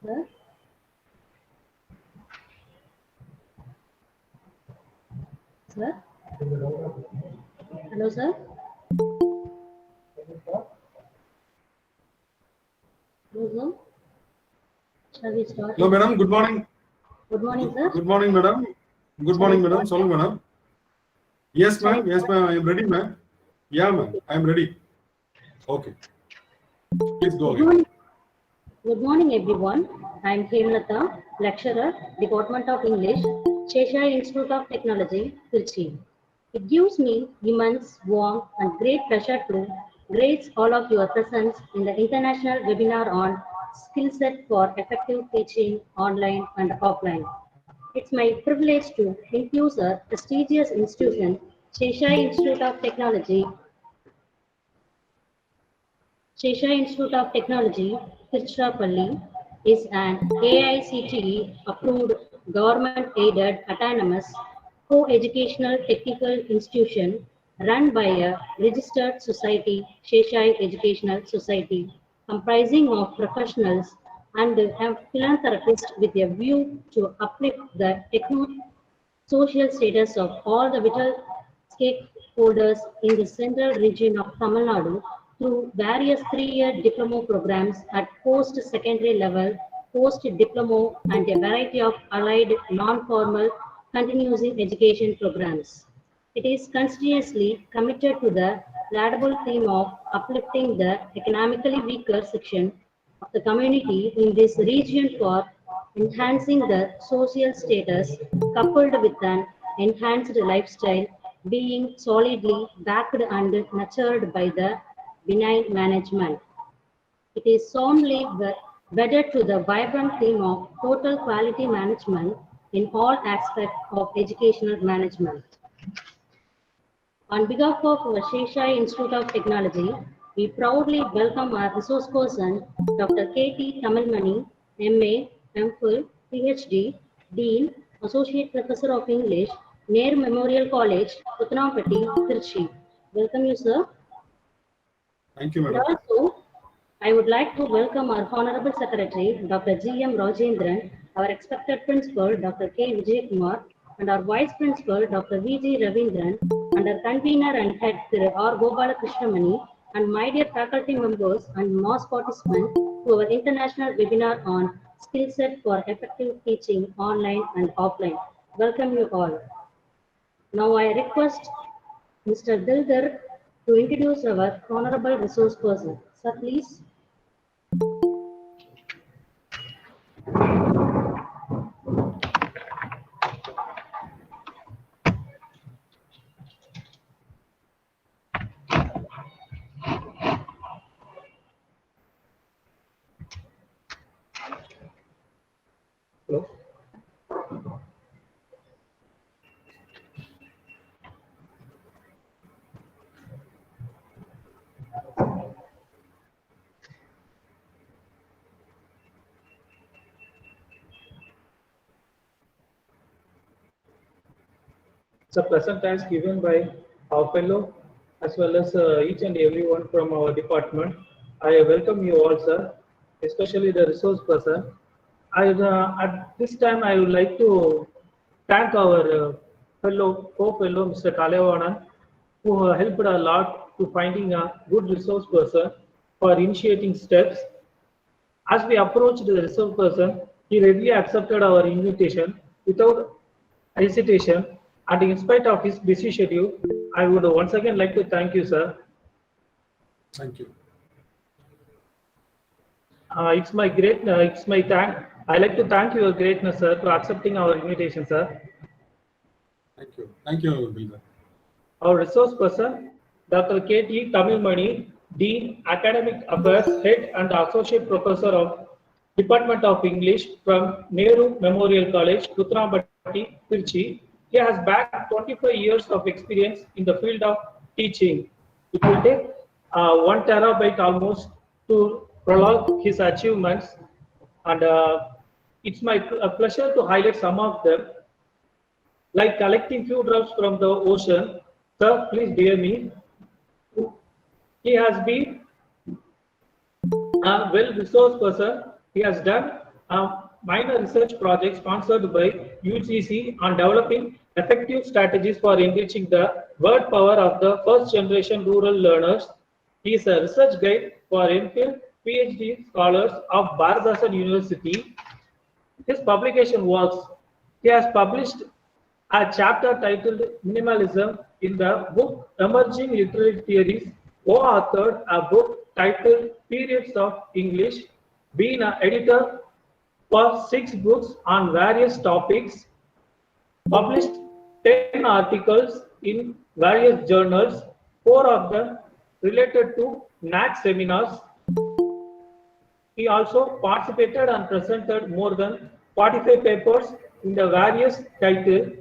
Sir? Sir? Hello, sir? Hello, sir? Shall we start? Hello, madam. Good morning. Good morning, sir. Good morning, madam. Good morning, madam. Sorry, madam. Yes, ma'am. Yes, ma'am. I am ready, ma'am. Yeah, ma'am. I am ready. Okay. Please go ahead. Good morning, everyone. I am Hemlata, lecturer, Department of English, Seshasayee Institute of Technology, Tiruchi. It gives me immense warmth and great pleasure to grace all of your presence in the international webinar on skill set for effective teaching online and offline. It's my privilege to introduce a prestigious institution, Seshasayee Institute of Technology, Seshasayee Institute of Technology, Tiruchirappalli, is an AICTE approved government-aided autonomous co-educational technical institution run by a registered society, Seshasayee Educational Society, comprising of professionals and philanthropists with a view to uplift the social status of all the vital stakeholders in the central region of Tamil Nadu through various three-year diploma programs at post-secondary level, post-diploma, and a variety of allied non-formal continuing education programs. It is continuously committed to the laudable theme of uplifting the economically weaker section of the community in this region for enhancing the social status coupled with an enhanced lifestyle being solidly backed and nurtured by the benign management. It is solemnly wedded to the vibrant theme of total quality management in all aspects of educational management. On behalf of Seshasayee Institute of Technology, we proudly welcome our resource person, Dr.K.T. Tamilmani, MA, MPhil, PhD, Dean, Associate Professor of English, Nehru Memorial College, Puthampatti, Tiruchi. Welcome you, sir. Thank you, And madam. also, I would like to welcome our Honorable Secretary, Dr. G.M. Rajendran, our expected Principal, Dr. K. Vijaykumar, and our Vice Principal, Dr. V.G. Ravindran, and our Convener and Head, Thiru R. Gopalakrishnamani, and my dear faculty members and mass participants to our international webinar on skill set for effective teaching online and offline. Welcome you all. Now I request Mr. Dildar to introduce our honorable resource person. Sir, please. Hello. It's a pleasant thanks given by our fellow as well as each and everyone from our department. I welcome you all, sir, especially the resource person. At this time, I would like to thank our co-fellow, Mr. Kalevanan, who helped a lot to finding a good resource person for initiating steps. As we approached the resource person, he readily accepted our invitation without hesitation, and in spite of his busy schedule, I would once again like to thank you, sir. Thank you. It's my thank. I like to thank your greatness, sir, for accepting our invitation, sir. Thank you. Thank you, Dilda. Our resource person, Dr.K.T. Tamilmani, Dean, Academic Affairs, Head and Associate Professor of Department of English from Nehru Memorial College, Puthampatti, Tiruchi. He has back 25 years of experience in the field of teaching. It will take 1 terabyte almost to prolong his achievements, and it's my pleasure to highlight some of them, like collecting few drops from the ocean. Sir, please bear me. He has been a well-resourced person. He has done a minor research project sponsored by UGC on developing effective strategies for enriching the word power of the first-generation rural learners. He is a research guide for MPhil PhD scholars of Bharathasan University. His publication works. He has published a chapter titled Minimalism in the book Emerging Literary Theories, co-authored a book titled Periods of English, being an editor for 6 books on various topics, published 10 articles in various journals, 4 of them related to NAC seminars. He also participated and presented more than 45 papers in the various titles.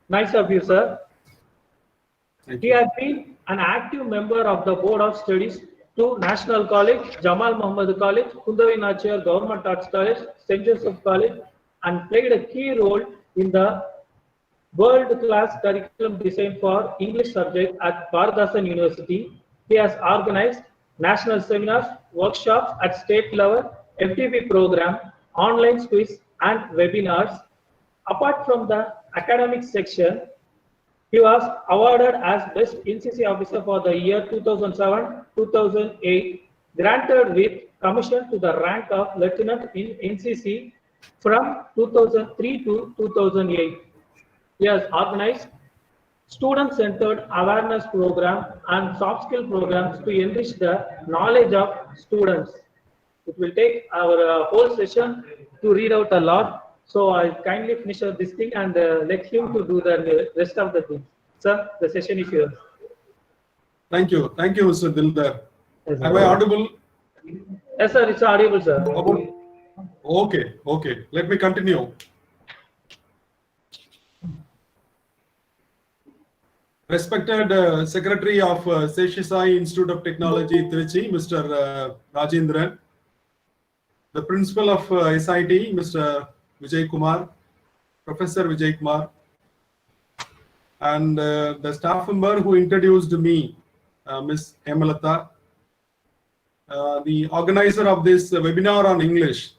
Nice of you, sir. He has been an active member of the Board of Studies to National College, Jamal Muhammad College, Kundavi Nachar Government Arts College, St. Joseph College, and played a key role in the world-class curriculum design for English subject at Bharathasan University. He has organized national seminars, workshops at state level, FTP program, online quiz, and webinars. Apart from the academic section, he was awarded as Best NCC Officer for the year 2007-2008, granted with commission to the rank of Lieutenant in NCC from 2003 to 2008. He has organized student-centered awareness program and soft skill programs to enrich the knowledge of students. It will take our whole session to read out a lot. So I'll kindly finish up this thing and let him to do the rest of the thing. Sir, the session is yours. Thank you. Thank you, Mr. Dildar. Yes, Am I audible? Yes, sir, it's audible, sir. Okay, okay. Let me continue. Respected Secretary of Seshasayee Institute of Technology, Tiruchi, Mr. Rajendran, the Principal of SIT, Mr. Vijay Kumar, Professor Vijay Kumar, and the staff member who introduced me, Ms. Hemalata, the organizer of this webinar on English,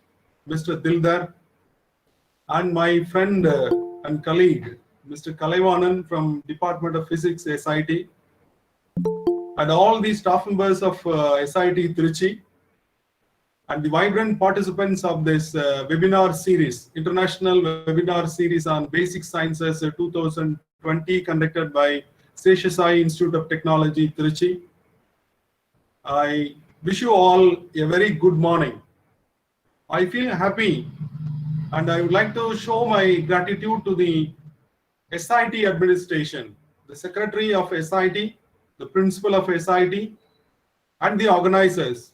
Mr. Dildar, and my friend and colleague, Mr. Kalevanan from Department of Physics, SIT, and all the staff members of SIT Tiruchi, and the vibrant participants of this webinar series, International Webinar Series on Basic Sciences 2020, conducted by Seshasayee Institute of Technology, Tiruchi. I wish you all a very good morning. I feel happy and I would like to show my gratitude to the SIT administration, the Secretary of SIT, the Principal of SIT, and the organizers.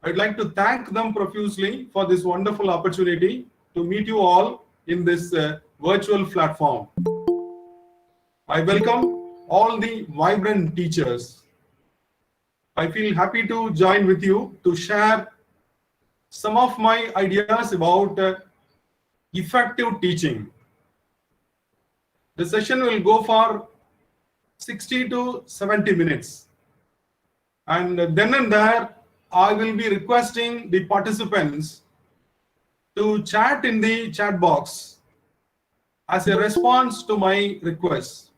I'd like to thank them profusely for this wonderful opportunity to meet you all in this virtual platform. I welcome all the vibrant teachers. I feel happy to join with you to share some of my ideas about effective teaching. The session will go for 60 to 70 minutes. And then and there, I will be requesting the participants to chat in the chat box as a response to my request,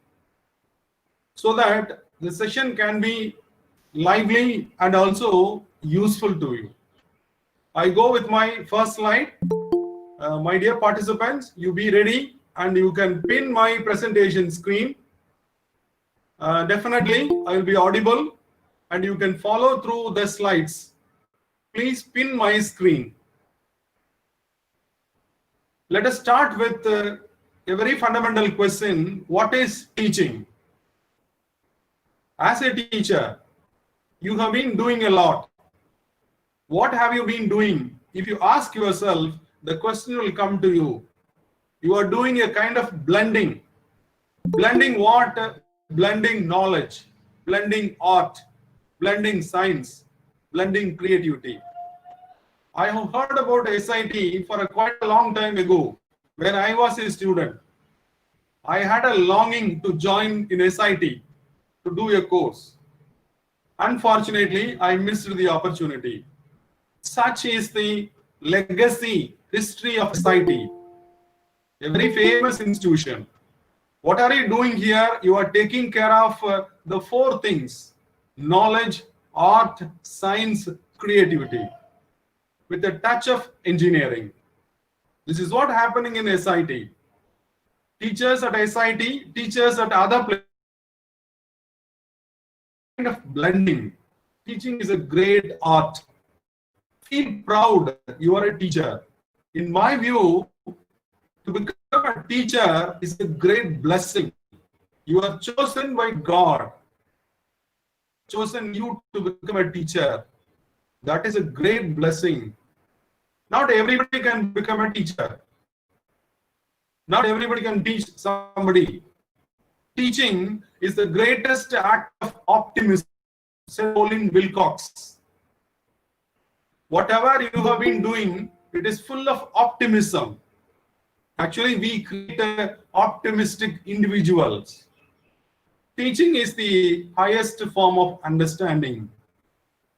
so that the session can be lively and also useful to you. I go with my first slide. My dear participants, you be ready and you can pin my presentation screen. Definitely, I will be audible and you can follow through the slides. Please pin my screen. Let us start with a very fundamental question. What is teaching? As a teacher, you have been doing a lot. What have you been doing? If you ask yourself, the question will come to you. You are doing a kind of blending. Blending what? Blending knowledge, blending art, blending science, blending creativity. I have heard about SIT for quite a long time ago. When I was a student, I had a longing to join in SIT to do a course. Unfortunately, I missed the opportunity. Such is the legacy history of SIT, a very famous institution. What are you doing here? You are taking care of the four things: knowledge, art, science, creativity, with a touch of engineering. This is what happening in SIT. Teachers at SIT, teachers at other places, kind of blending. Teaching is a great art. Feel proud you are a teacher. In my view, to become a teacher is a great blessing. You are chosen by God, chosen you to become a teacher. That is a great blessing. Not everybody can become a teacher. Not everybody can teach somebody. Teaching is the greatest act of optimism, said Pauline Wilcox. Whatever you have been doing, it is full of optimism. Actually, we create optimistic individuals. Teaching is the highest form of understanding.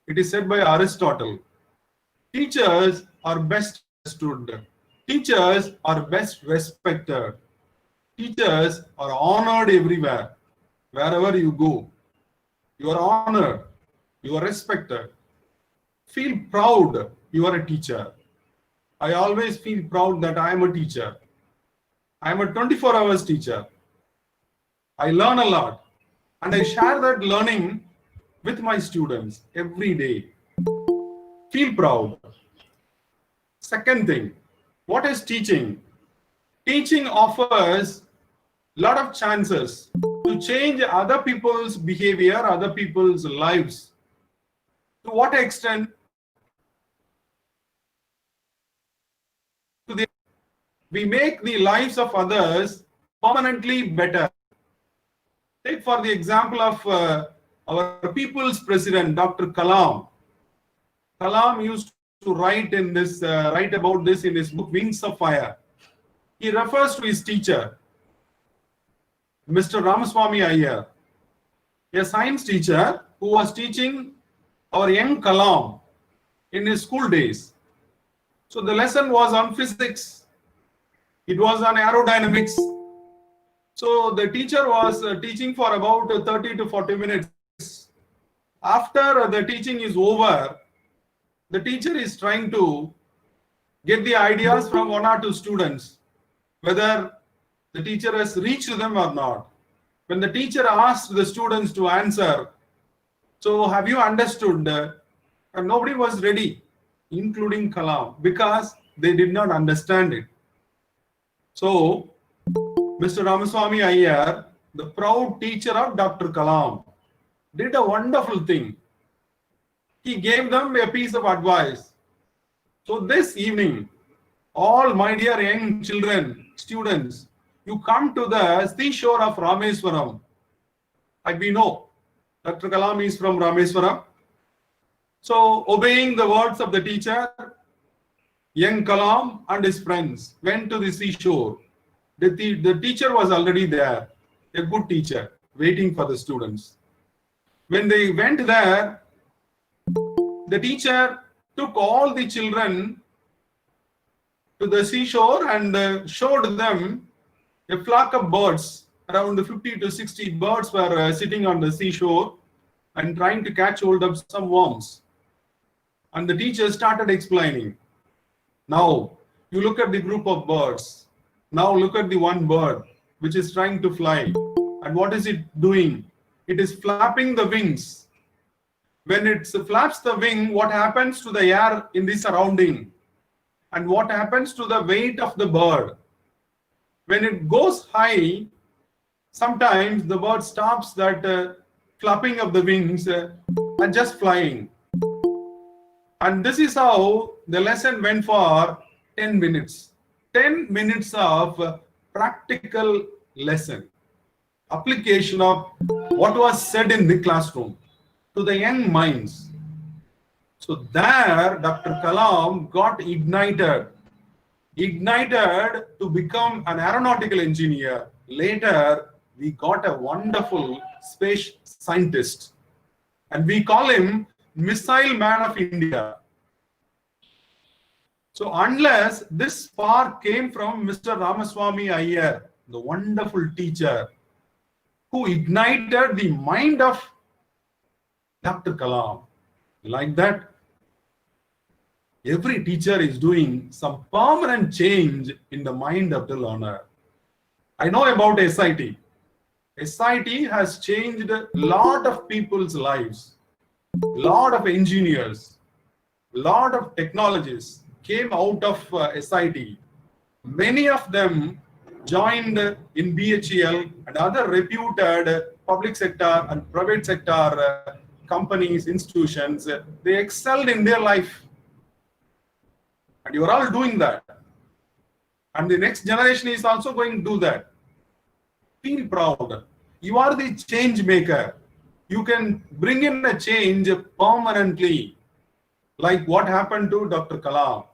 It is said by Aristotle. Teachers are best understood. Teachers are best respected. Teachers are honored everywhere. Wherever you go, you are honored. You are respected. Feel proud you are a teacher. I always feel proud that I am a teacher. I am a 24 hours teacher. I learn a lot and I share that learning with my students every day. Feel proud. Second thing, what is teaching? Teaching offers a lot of chances to change other people's behavior, other people's lives. To what extent? We make the lives of others permanently better. Take for the example of our people's president, Dr. Kalam. Kalam used to write about this in his book Wings of Fire. He refers to his teacher, Mr. Ramaswamy Iyer, a science teacher who was teaching our young Kalam in his school days. So the lesson was on physics. It was on aerodynamics. So the teacher was teaching for about 30 to 40 minutes. After the teaching is over, the teacher is trying to get the ideas from one or two students, whether the teacher has reached them or not. When the teacher asked the students to answer, so have you understood? And nobody was ready, including Kalam, because they did not understand it. So, Mr. Ramaswamy Iyer, the proud teacher of Dr. Kalam, did a wonderful thing. He gave them a piece of advice. So this evening, all my dear young children, students, you come to the seashore of Rameswaram. Like we know, Dr. Kalam is from Rameswaram. So, obeying the words of the teacher, young Kalam and his friends went to the seashore. The teacher was already there, a good teacher, waiting for the students. When they went there, the teacher took all the children to the seashore and showed them a flock of birds. Around 50 to 60 birds were sitting on the seashore and trying to catch hold of some worms. And the teacher started explaining. Now, you look at the group of birds. Now look at the one bird which is trying to fly. And what is it doing? It is flapping the wings. When it flaps the wing, what happens to the air in the surrounding? And what happens to the weight of the bird? When it goes high, sometimes the bird stops that flapping of the wings and just flying. And this is how the lesson went for 10 minutes. 10 minutes of practical lesson. Application of what was said in the classroom to the young minds. So there, Dr. Kalam got ignited to become an aeronautical engineer. Later, we got a wonderful space scientist. And we call him Missile Man of India. So unless this spark came from Mr. Ramaswamy Iyer, the wonderful teacher, who ignited the mind of Dr. Kalam, like that, every teacher is doing some permanent change in the mind of the learner. I know about SIT. SIT has changed a lot of people's lives. A lot of engineers, a lot of technologists came out of SIT. Many of them joined in BHEL and other reputed public sector and private sector companies, institutions. They excelled in their life. And you are all doing that. And the next generation is also going to do that. Feel proud. You are the change maker. You can bring in a change permanently, like what happened to Dr. Kalam.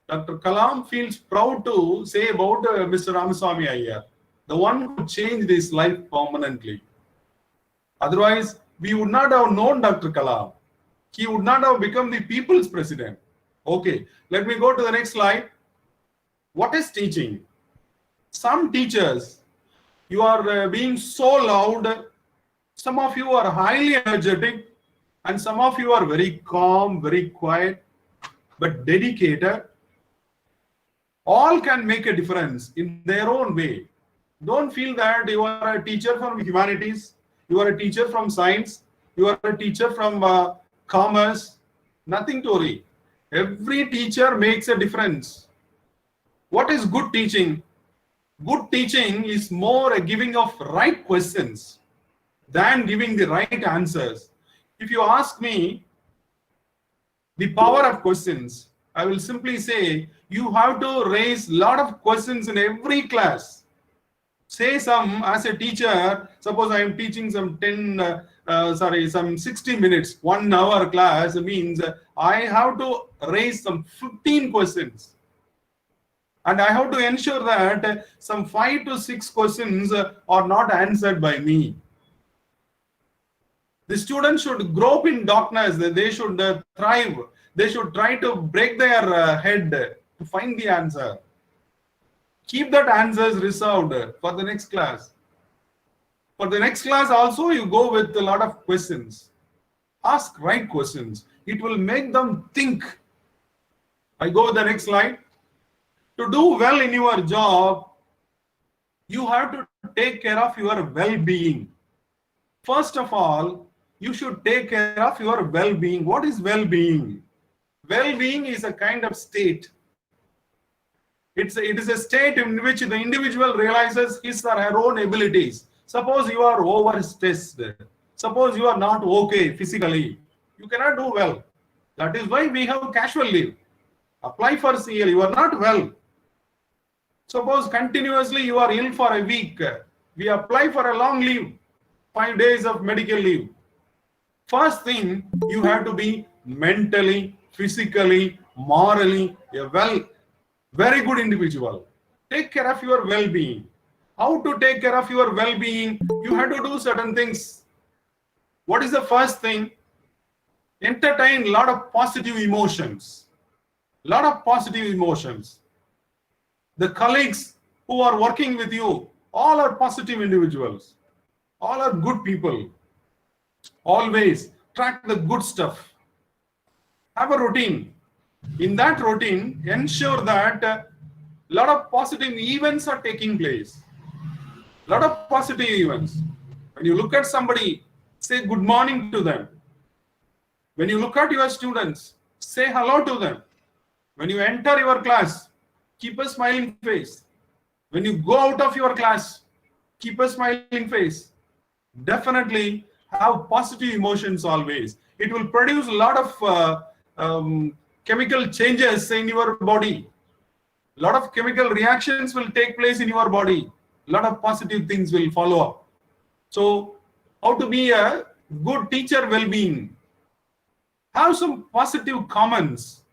Dr. Kalam feels proud to say about Mr. Ramaswamy Iyer, the one who changed his life permanently. Otherwise, we would not have known Dr. Kalam. He would not have become the people's president. Okay, let me go to the next slide. What is teaching? Some teachers, you are being so loud. Some of you are highly energetic, and some of you are very calm, very quiet, but dedicated. All can make a difference in their own way. Don't feel that you are a teacher from humanities, you are a teacher from science, you are a teacher from commerce. Nothing to worry. Every teacher makes a difference. What is good teaching? Good teaching is more a giving of right questions than giving the right answers. If you ask me the power of questions, I will simply say you have to raise a lot of questions in every class. Say some, as a teacher, suppose I am teaching some 60 minutes, 1 hour class, means I have to raise some 15 questions. And I have to ensure that some 5 to 6 questions are not answered by me. The students should grow up in darkness. They should thrive. They should try to break their head to find the answer. Keep that answers reserved for the next class. For the next class also, you go with a lot of questions. Ask right questions. It will make them think. I go with the next slide. To do well in your job, you have to take care of your well-being. First of all, you should take care of your well-being. What is well-being? Well-being is a kind of state. It is a state in which the individual realizes his or her own abilities. Suppose you are overstressed. Suppose you are not okay physically. You cannot do well. That is why we have casual leave. Apply for CL. You are not well. Suppose continuously you are ill for a week. We apply for a long leave. 5 days of medical leave. First thing, you have to be mentally, physically, morally a very good individual. Take care of your well-being. How to take care of your well-being? You have to do certain things. What is the first thing? Entertain a lot of positive emotions. Lot of positive emotions. The colleagues who are working with you, all are positive individuals. All are good people. Always track the good stuff. Have a routine. In that routine, ensure that a lot of positive events are taking place. A lot of positive events. When you look at somebody, say good morning to them. When you look at your students, say hello to them. When you enter your class, keep a smiling face. When you go out of your class, keep a smiling face. Definitely have positive emotions always. It will produce a lot of chemical changes in your body. A lot of chemical reactions will take place in your body. A lot of positive things will follow up. So, how to be a good teacher well-being? Have some positive comments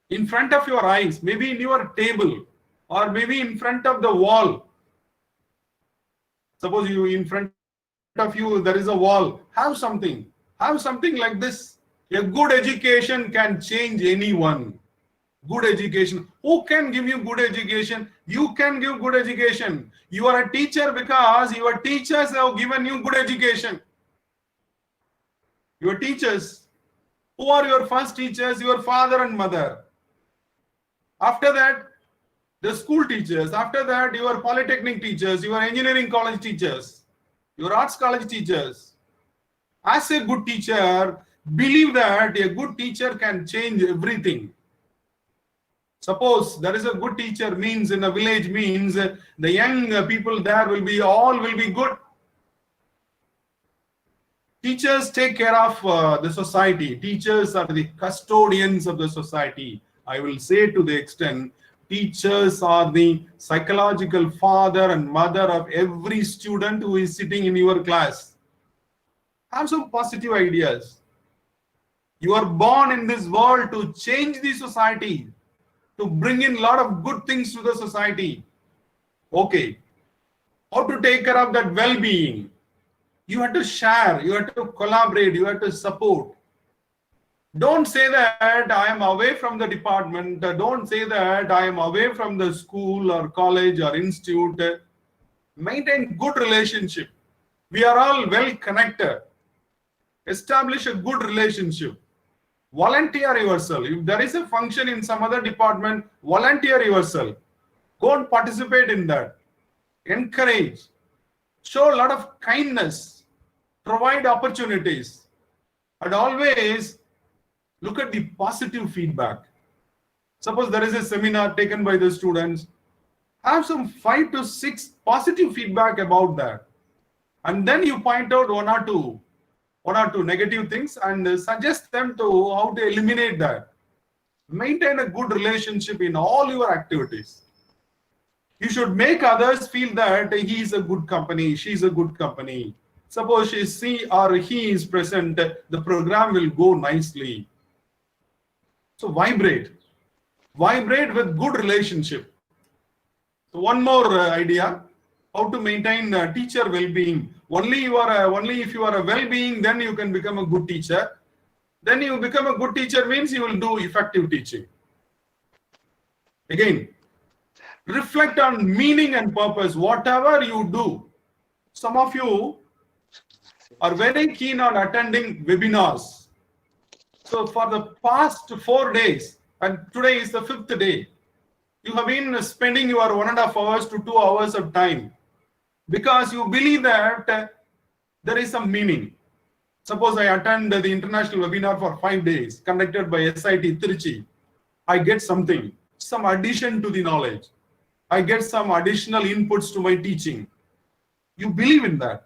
in front of your eyes, maybe in your table, or maybe in front of the wall. Suppose you in front of you there is a wall. Have something like this. A good education can change anyone. Good education. Who can give you good education? You can give good education. You are a teacher because your teachers have given you good education. Your teachers. Who are your first teachers? Your father and mother. After that, the school teachers. After that, your polytechnic teachers, your engineering college teachers, your arts college teachers. As a good teacher, believe that a good teacher can change everything. Suppose there is a good teacher means in a village means the young people there will be good. Teachers take care of the society. Teachers are the custodians of the society. I will say to the extent, teachers are the psychological father and mother of every student who is sitting in your class. Have some positive ideas. You are born in this world to change the society, to bring in a lot of good things to the society. Okay. How to take care of that well-being? You have to share, you have to collaborate, you have to support. Don't say that I am away from the department. Don't say that I am away from the school or college or institute. Maintain good relationship. We are all well connected. Establish a good relationship. Volunteer yourself. If there is a function in some other department, volunteer yourself. Go and participate in that. Encourage. Show a lot of kindness. Provide opportunities. And always look at the positive feedback. Suppose there is a seminar taken by the students. Have some 5 to 6 positive feedback about that. And then you point out one or two negative things and suggest them to how to eliminate that. Maintain a good relationship in all your activities. You should make others feel that he is a good company, she is a good company. Suppose she or he is present, the program will go nicely. So vibrate with good relationship. So one more idea, how to maintain teacher well-being. Only if you are a well-being, then you can become a good teacher. Then you become a good teacher means you will do effective teaching. Again, reflect on meaning and purpose, whatever you do. Some of you are very keen on attending webinars. So for the past 4 days, and today is the 5th day, you have been spending your 1.5 hours to 2 hours of time because you believe that there is some meaning. Suppose I attend the international webinar for 5 days conducted by SIT Tiruchi. I get something, some addition to the knowledge. I get some additional inputs to my teaching. You believe in that.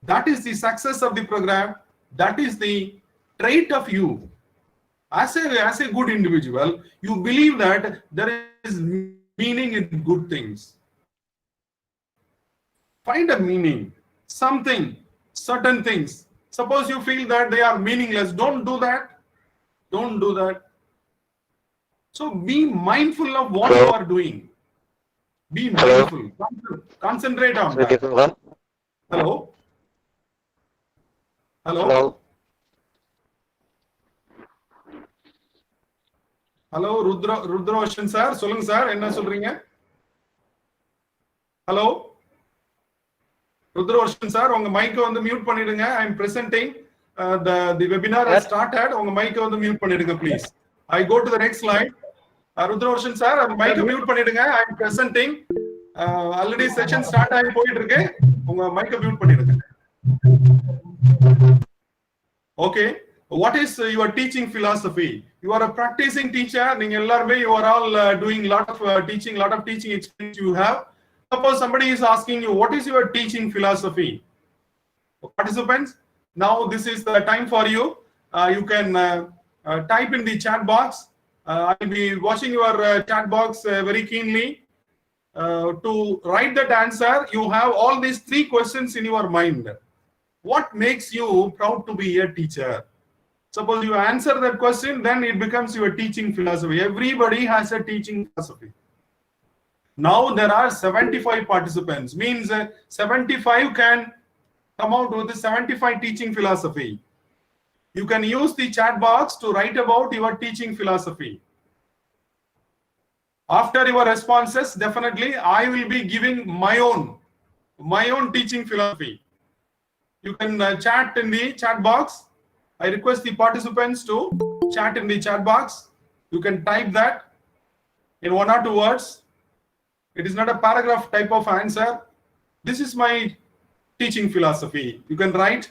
That is the success of the program. That is the trait of you. As a good individual, you believe that there is meaning in good things. Find a meaning, something, certain things. Suppose you feel that they are meaningless. Don't do that. Don't do that. So be mindful of what you are doing. Be Hello. mindful. Concentrate on Sir, that. கேக்குங்களா? Hello. Hello. Hello. Hello, Rudraoshan sir. சொல்லுங்க sir, என்ன சொல்றீங்க? Hello. Rudraoshan sir, உங்க மைக்க வந்து mute பண்ணிடுங்க. I am presenting. The webinar has started. உங்க மைக்க வந்து மியூட் பண்ணிடுங்க please. I go to the next slide. Rudraoshan sir, மைக்க மியூட் பண்ணிடுங்க. I am presenting. Already session start ஆகி போயிட்டு இருக்கு. உங்க மைக்க மியூட் பண்ணிடுங்க. Okay. What is your teaching philosophy? You are a practicing teacher. நீங்க எல்லாரும் you are all doing lot of teaching experience you have. Suppose somebody is asking you, what is your teaching philosophy? Participants, now this is the time for you. You can type in the chat box. I will be watching your chat box very keenly. To write that answer, you have all these 3 questions in your mind. What makes you proud to be a teacher? Suppose you answer that question, then it becomes your teaching philosophy. Everybody has a teaching philosophy. Now there are 75 participants, means 75 can come out with the 75 teaching philosophy. You can use the chat box to write about your teaching philosophy. After your responses, definitely I will be giving my own teaching philosophy. You can chat in the chat box. I request the participants to chat in the chat box. You can type that in 1 or 2 words. It is not a paragraph type of answer. This is my teaching philosophy. You can write.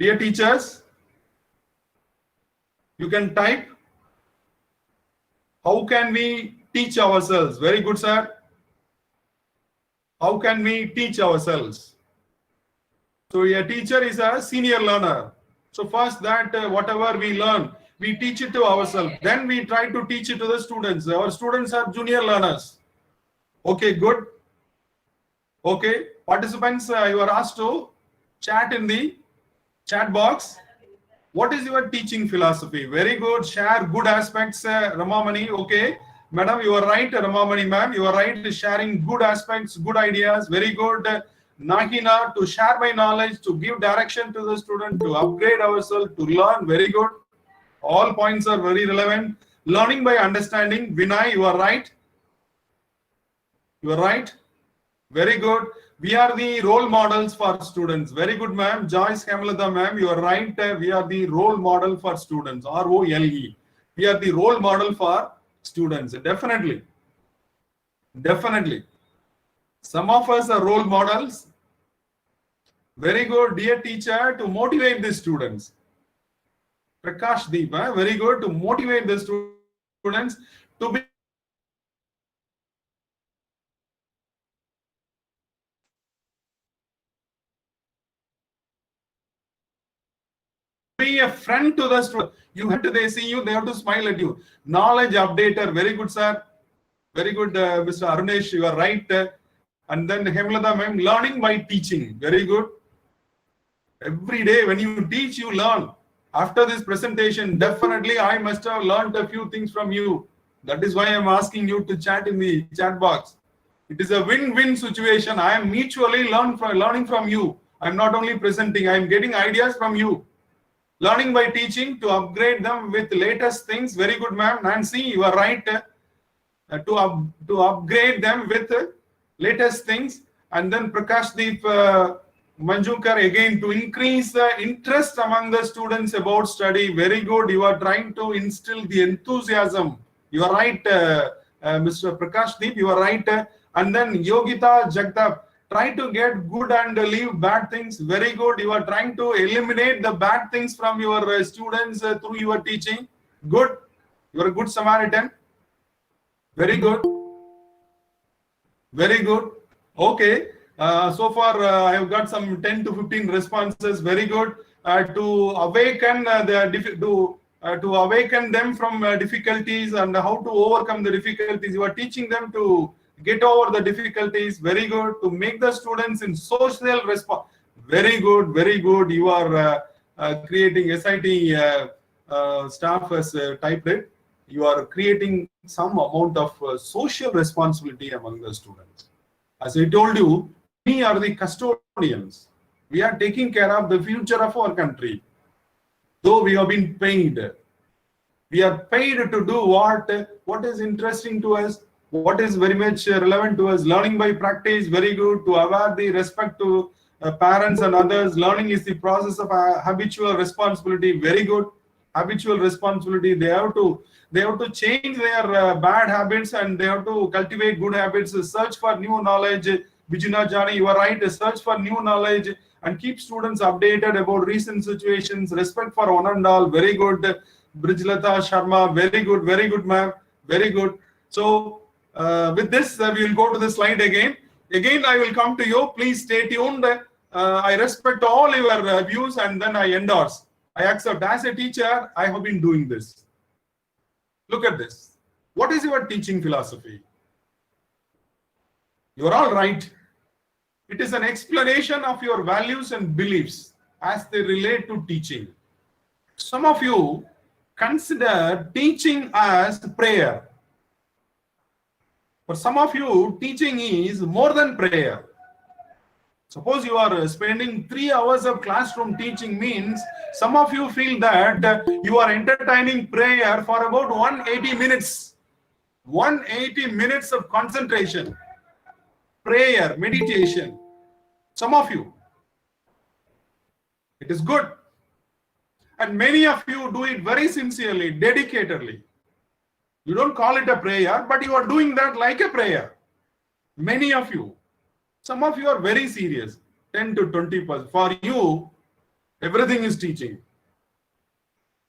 Dear teachers, you can type. How can we teach ourselves? Very good, sir. How can we teach ourselves? So a teacher is a senior learner. So first that whatever we learn, we teach it to ourselves. Then we try to teach it to the students. Our students are junior learners. Okay, good. Okay, participants, you are asked to chat in the chat box. What is your teaching philosophy? Very good. Share good aspects, Ramamani. Okay, madam, you are right, Ramamani ma'am. You are right. Sharing good aspects, good ideas. Very good. Nakina, to share my knowledge, to give direction to the student, to upgrade ourselves, to learn. Very good. All points are very relevant. Learning by understanding. Vinay, you are right. You are right. Very good. We are the role models for students. Very good, ma'am. Joyce Hemalata, ma'am, you are right. We are the role model for students. ROLE. We are the role model for students. Definitely. Definitely. Some of us are role models. Very good, dear teacher, to motivate the students. Prakash Deep, very good, to motivate the students to be a friend to the student. You have to, they see you, they have to smile at you. Knowledge updater, very good, sir. Very good, Mr. Arunesh, you are right. And then Hemalata ma'am, learning by teaching, very good. Every day when you teach, you learn. After this presentation, definitely I must have learned a few things from you. That is why I am asking you to chat in the chat box. It is a win-win situation. I am mutually learning from you. I am not only presenting, I am getting ideas from you. Learning by teaching to upgrade them with latest things. Very good, ma'am. Nancy, you are right. To upgrade them with latest things. And then Prakash Deep Manjukar, again, to increase the interest among the students about study. Very good. You are trying to instill the enthusiasm. You are right, Mr. Prakash Deep. You are right. And then Yogita Jagdap, try to get good and leave bad things. Very good. You are trying to eliminate the bad things from your students through your teaching. Good. You are a good Samaritan. Very good. Very good. Okay. So far, I have got some 10 to 15 responses. Very good. To awaken to awaken them from difficulties and how to overcome the difficulties. You are teaching them to get over the difficulties. Very good. To make the students in social response. Very good. Very good. You are creating SIT staff has typed it. you are creating some amount of social responsibility among the students. As I told you, we are the custodians. We are taking care of the future of our country. Though we have been paid, we are paid to do what is interesting to us, what is very much relevant to us. Learning by practice, very good. To aware the respect to parents and others. Learning is the process of habitual responsibility, very good. Habitual responsibility, they have to change their bad habits and they have to cultivate good habits. Search for new knowledge. Bijuna Jani, you are right. Search for new knowledge and keep students updated about recent situations. Respect for one and all, very good. Brijlata Sharma, very good ma'am, very good. So with this, we will go to the slide again. Again, I will come to you. Please stay tuned. I respect all your views and then I endorse. I accept. As a teacher, I have been doing this. Look at this. What is your teaching philosophy? You are all right. It is an explanation of your values and beliefs as they relate to teaching. Some of you consider teaching as prayer. For some of you, teaching is more than prayer. Suppose you are spending 3 hours of classroom teaching means some of you feel that you are entertaining prayer for about 180 minutes. 180 minutes of concentration. Prayer, meditation. Some of you. It is good. And many of you do it very sincerely, dedicatedly. You don't call it a prayer, but you are doing that like a prayer. Many of you. Some of you are very serious, 10 to 20%. For you, everything is teaching.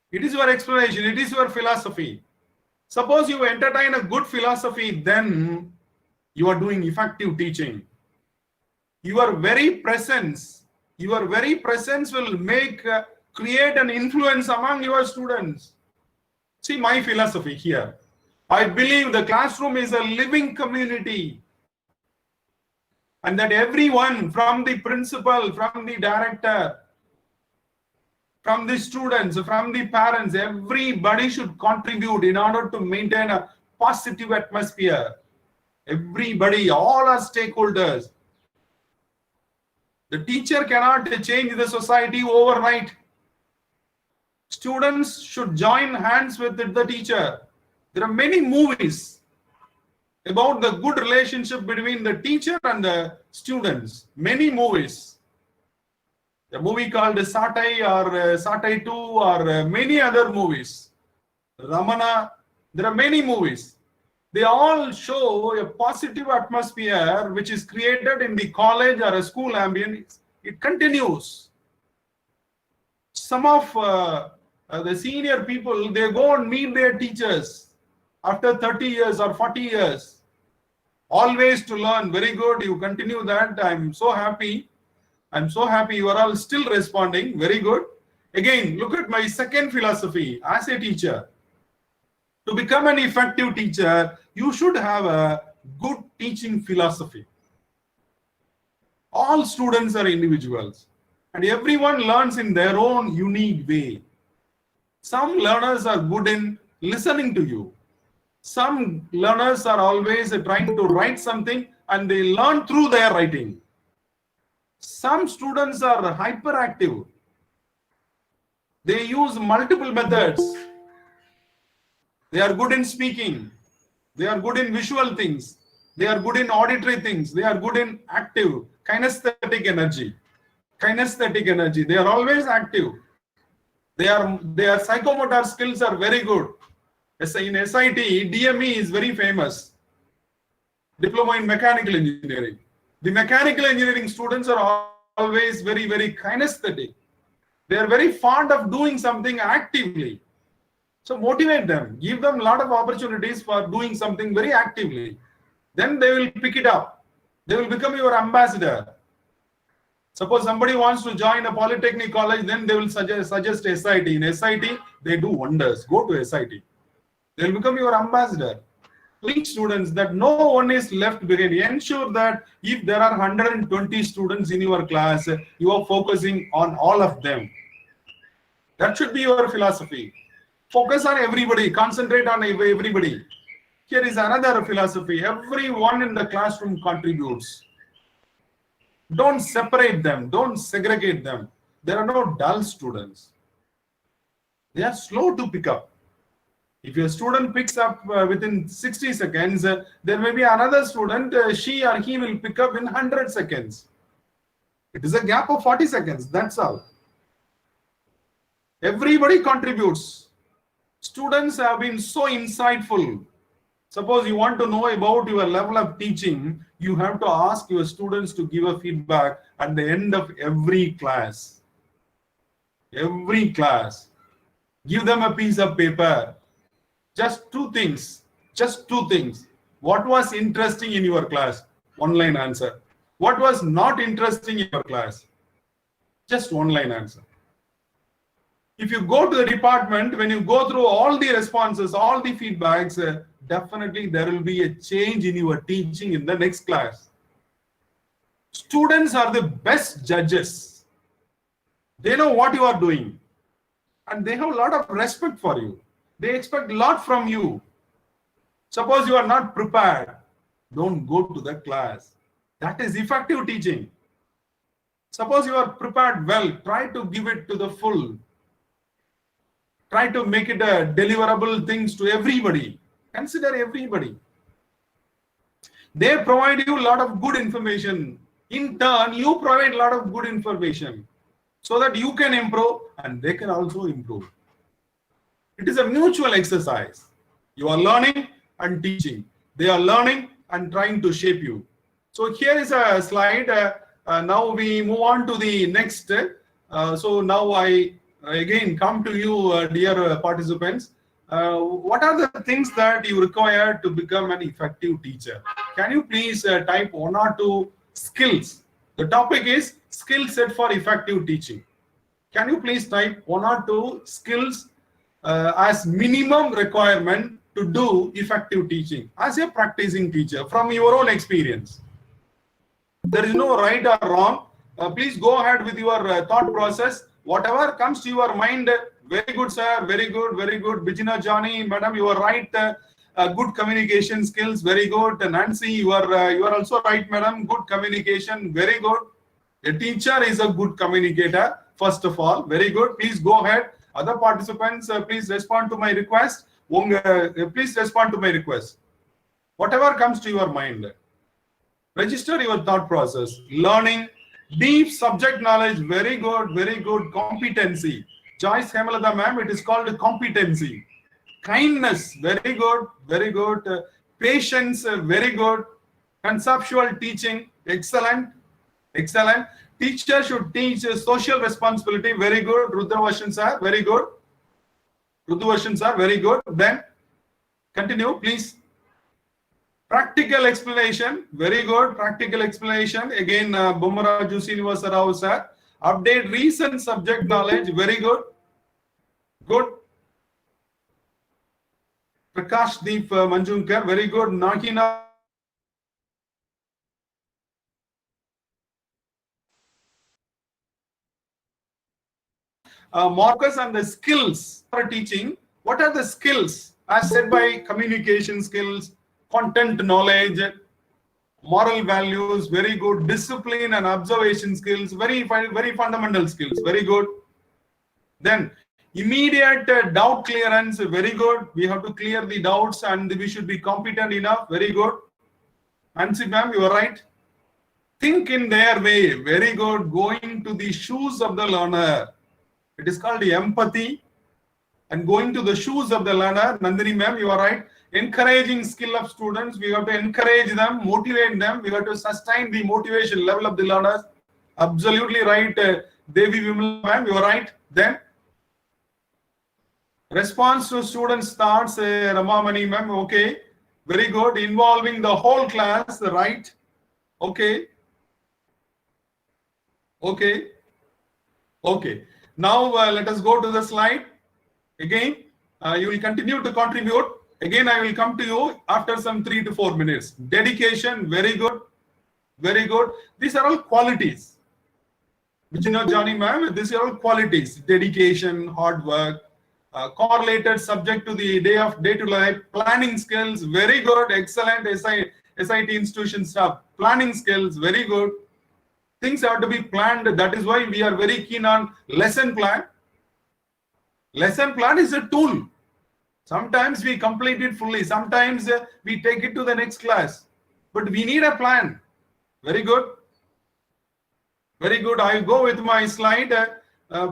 It is your explanation, it is your philosophy. Suppose you entertain a good philosophy, then you are doing effective teaching. Your very presence will create an influence among your students. See my philosophy here. I believe the classroom is a living community. And that everyone, from the principal, from the director, from the students, from the parents, everybody should contribute in order to maintain a positive atmosphere. Everybody, all are stakeholders. The teacher cannot change the society overnight. Students should join hands with the teacher. There are many movies about the good relationship between the teacher and the students. Many movies. The movie called Satai or Satai 2 or many other movies. Ramana. There are many movies. They all show a positive atmosphere which is created in the college or a school ambience. It continues. Some of the senior people, they go and meet their teachers after 30 years or 40 years. Always to learn. Very good. You continue that. I'm so happy. I'm so happy you are all still responding. Very good. Again, look at my second philosophy as a teacher. To become an effective teacher, you should have a good teaching philosophy. All students are individuals and everyone learns in their own unique way. Some learners are good in listening to you. Some learners are always trying to write something and they learn through their writing. Some students are hyperactive. They use multiple methods. They are good in speaking. They are good in visual things. They are good in auditory things. They are good in active, kinesthetic energy. Kinesthetic energy. They are always active. Their psychomotor skills are very good. In SIT, DME is very famous. Diploma in Mechanical Engineering. The mechanical engineering students are always very, very kinesthetic. They are very fond of doing something actively. So motivate them. Give them a lot of opportunities for doing something very actively. Then they will pick it up. They will become your ambassador. Suppose somebody wants to join a polytechnic college, then they will suggest SIT. In SIT, they do wonders. Go to SIT. They will become your ambassador. Teach students that no one is left behind. Ensure that if there are 120 students in your class, you are focusing on all of them. That should be your philosophy. Focus on everybody, concentrate on everybody. Here is another philosophy. Everyone in the classroom contributes. Don't separate them, don't segregate them. There are no dull students. They are slow to pick up. If your student picks up within 60 seconds, there may be another student, she or he will pick up in 100 seconds. It is a gap of 40 seconds, that's all. Everybody contributes. Students have been so insightful. Suppose you want to know about your level of teaching, you have to ask your students to give a feedback at the end of every class. Every class. Give them a piece of paper. Just two things. Just two things. What was interesting in your class? One line answer. What was not interesting in your class? Just one line answer. If you go to the department, when you go through all the responses, all the feedbacks, definitely there will be a change in your teaching in the next class. Students are the best judges. They know what you are doing. And they have a lot of respect for you. They expect a lot from you. Suppose you are not prepared, don't go to the class. That is effective teaching. Suppose you are prepared well, try to give it to the full. Try to make it a deliverable things to everybody. Consider everybody. They provide you a lot of good information. In turn, you provide a lot of good information so that you can improve and they can also improve. It is a mutual exercise. You are learning and teaching. They are learning and trying to shape you. So here is a slide. Now we move on to the next. So now I again come to you, dear participants. What are the things that you require to become an effective teacher? Can you please type one or two skills? The topic is skill set for effective teaching. Can you please type one or two skills as minimum requirement to do effective teaching as a practicing teacher from your own experience? There is no right or wrong. Please go ahead with your thought process. Whatever comes to your mind, very good, sir, very good, very good. Bijina Johnny, madam, you are right. Good communication skills, very good. Nancy, you are also right, madam. Good communication, very good. A teacher is a good communicator, first of all, very good. Please go ahead. Other participants, please respond to my request. Please respond to my request. Whatever comes to your mind. Register your thought process. Learning, deep subject knowledge, very good, very good. Competency. Joyce Hemalata ma'am, it is called competency. Kindness, very good, very good. Patience, very good. Conceptual teaching, excellent, excellent. Teacher should teach social responsibility, very good. Rudravashan sir, very good. Rudravashan sir, very good. Then continue, please. Practical explanation, very good. Practical explanation. Again, Bummaraju Srinivasa Rao sir. Update recent subject knowledge, very good. Good. Prakash Deep Manjunkar, very good. Nakina Marcus and the skills for teaching. What are the skills? As said by communication skills, content knowledge, moral values, very good. Discipline and observation skills, very fundamental skills, very good. Then immediate doubt clearance, very good. We have to clear the doubts and we should be competent enough, very good. Nancy ma'am, you are right. Think in their way, very good. Going to the shoes of the learner. It is called empathy. And going to the shoes of the learner. Nandini ma'am, you are right. Encouraging skill of students. We have to encourage them, motivate them. We have to sustain the motivation level of the learners. Absolutely right. Devi Vimla ma'am, you are right. Then response to students' thoughts. Ramamani ma'am, okay. Very good. Involving the whole class, right? Okay. Okay. Okay. Now let us go to the slide. Again, you will continue to contribute. Again, I will come to you after some 3 to 4 minutes. Dedication, very good. Very good. These are all qualities. Which you know, Johnny ma'am, these are all qualities. Dedication, hard work, correlated subject to the day-to-day life. Planning skills, very good, excellent. SIT institution staff, planning skills, very good. Things have to be planned. That is why we are very keen on lesson plan. Lesson plan is a tool. Sometimes we complete it fully. Sometimes we take it to the next class. But we need a plan. Very good. Very good. I will go with my slide.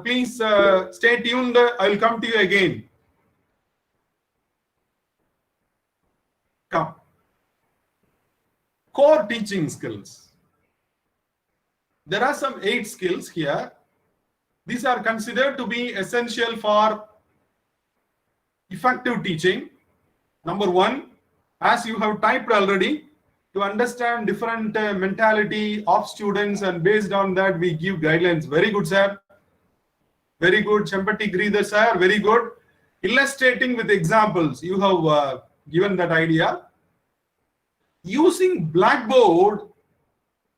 Please stay tuned. I will come to you again. Come. Core teaching skills. There are some 8 skills here. These are considered to be essential for effective teaching. Number 1, as you have typed already, to understand different mentality of students, and based on that we give guidelines. Very good, sir. Very good. Champati Gridhar, sir. Very good. Illustrating with examples. You have given that idea. Using blackboard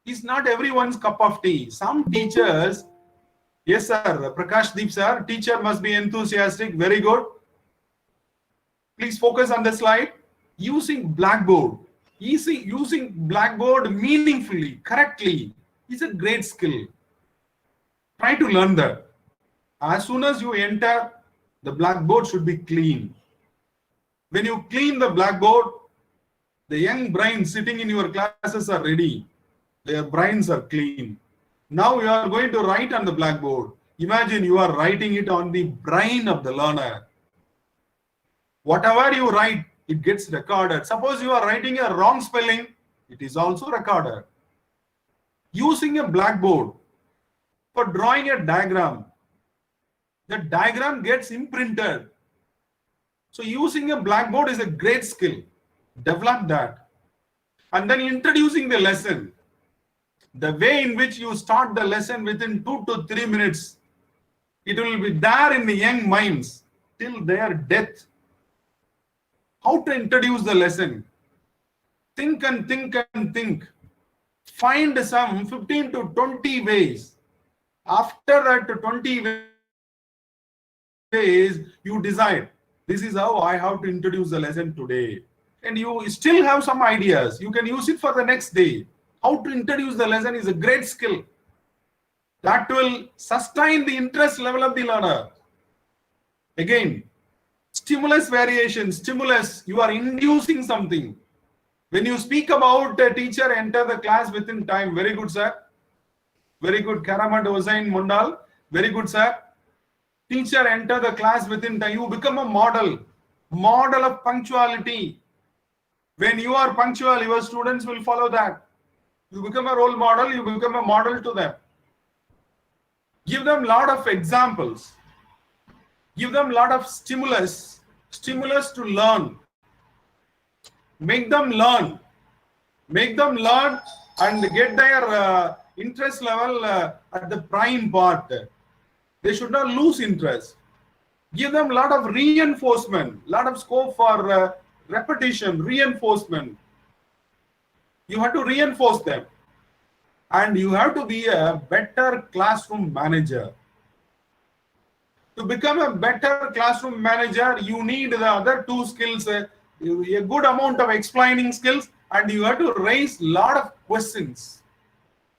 is not everyone's cup of tea. Some teachers, yes sir, Prakash Deep sir, teacher must be enthusiastic. Very good. Please focus on the slide. Using blackboard. Using blackboard meaningfully, correctly is a great skill. Try to learn that. As soon as you enter, the blackboard should be clean. When you clean the blackboard, the young brains sitting in your classes are ready. Their brains are clean. Now you are going to write on the blackboard. Imagine you are writing it on the brain of the learner. Whatever you write, it gets recorded. Suppose you are writing a wrong spelling, it is also recorded. Using a blackboard for drawing a diagram, the diagram gets imprinted. So using a blackboard is a great skill. Develop that. And then introducing the lesson. The way in which you start the lesson within 2 to 3 minutes, it will be there in the young minds till their death. How to introduce the lesson? Think and think and think. Find some 15 to 20 ways. After that 20 ways, you decide, this is how I have to introduce the lesson today. And you still have some ideas. You can use it for the next day. How to introduce the lesson is a great skill. That will sustain the interest level of the learner. Again, stimulus variation, stimulus, you are inducing something. When you speak about a teacher enter the class within time, very good, sir. Very good, Karamat Hossain Mundal. Very good, sir. Teacher enter the class within time. You become a model of punctuality. When you are punctual, your students will follow that. You become a role model, you become a model to them. Give them a lot of examples. Give them a lot of stimulus to learn. Make them learn. Make them learn and get their interest level at the prime part. They should not lose interest. Give them a lot of reinforcement, a lot of scope for repetition, reinforcement. You have to reinforce them. And you have to be a better classroom manager. To become a better classroom manager, you need the other 2 skills, a good amount of explaining skills, and you have to raise a lot of questions.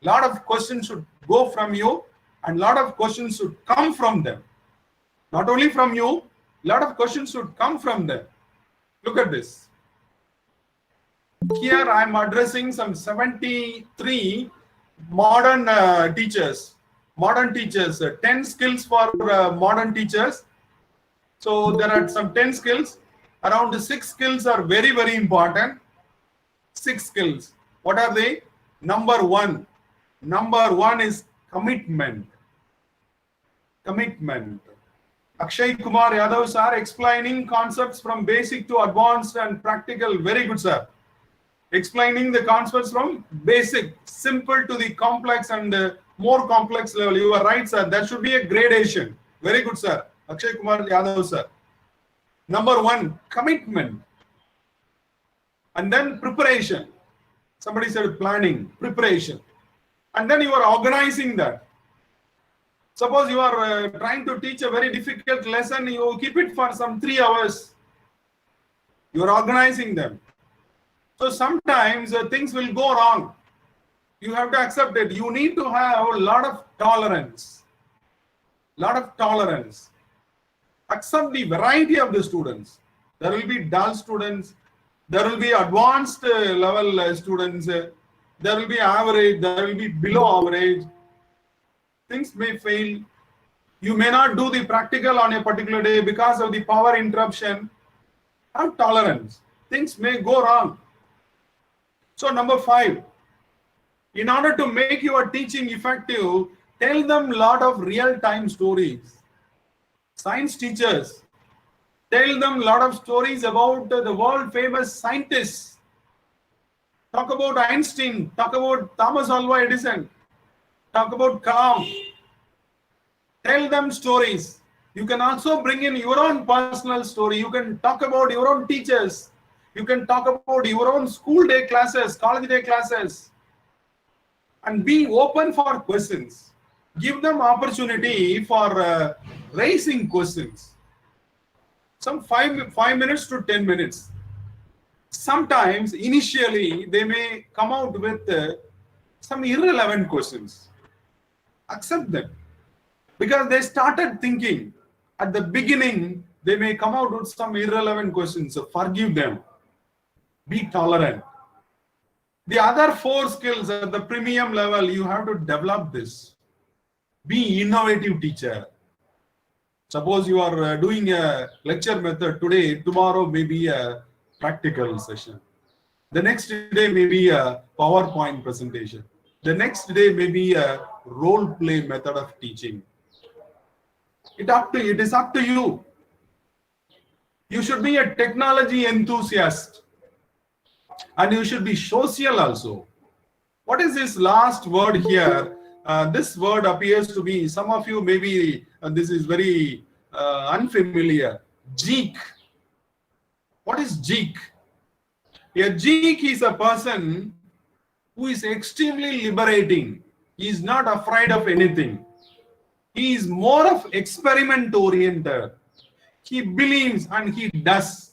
A lot of questions should go from you, and a lot of questions should come from them. Not only from you, a lot of questions should come from them. Look at this. Here I am addressing some 73 modern teachers. Modern teachers, 10 skills for modern teachers. So there are some 10 skills. Around 6 skills are very, very important. 6 skills. What are they? Number 1. Number 1 is commitment. Commitment. Akshay Kumar Yadav sir explaining concepts from basic to advanced and practical. Very good, sir. Explaining the concepts from basic, simple to the complex and more complex level. You are right, sir. There should be a gradation. Very good, sir. Akshay Kumar Yadav, sir. Number 1, commitment. And then preparation. Somebody said planning, preparation. And then you are organizing that. Suppose you are trying to teach a very difficult lesson, you keep it for some 3 hours. You are organizing them. So sometimes things will go wrong. You have to accept it. You need to have a lot of tolerance. Lot of tolerance. Accept the variety of the students. There will be dull students. There will be advanced level students. There will be average. There will be below average. Things may fail. You may not do the practical on a particular day because of the power interruption. Have tolerance. Things may go wrong. So number 5, in order to make your teaching effective, tell them a lot of real-time stories. Science teachers, tell them a lot of stories about the world-famous scientists. Talk about Einstein, talk about Thomas Alva Edison, talk about Kalam. Tell them stories. You can also bring in your own personal story. You can talk about your own teachers. You can talk about your own school day classes, college day classes. And be open for questions. Give them opportunity for raising questions. Some 5 minutes to 10 minutes. Sometimes, initially, they may come out with some irrelevant questions. Accept them. Because they started thinking. At the beginning, they may come out with some irrelevant questions. So forgive them. Be tolerant. The other 4 skills at the premium level, you have to develop this. Be innovative teacher. Suppose you are doing a lecture method today, tomorrow may be a practical session. The next day may be a PowerPoint presentation. The next day may be a role play method of teaching. It is up to you. You should be a technology enthusiast. And you should be social also. What is this last word here? This word appears to be, some of you maybe, this is very unfamiliar. Geek. What is geek? A geek is a person who is extremely liberating. He is not afraid of anything. He is more of experiment oriented. He believes and he does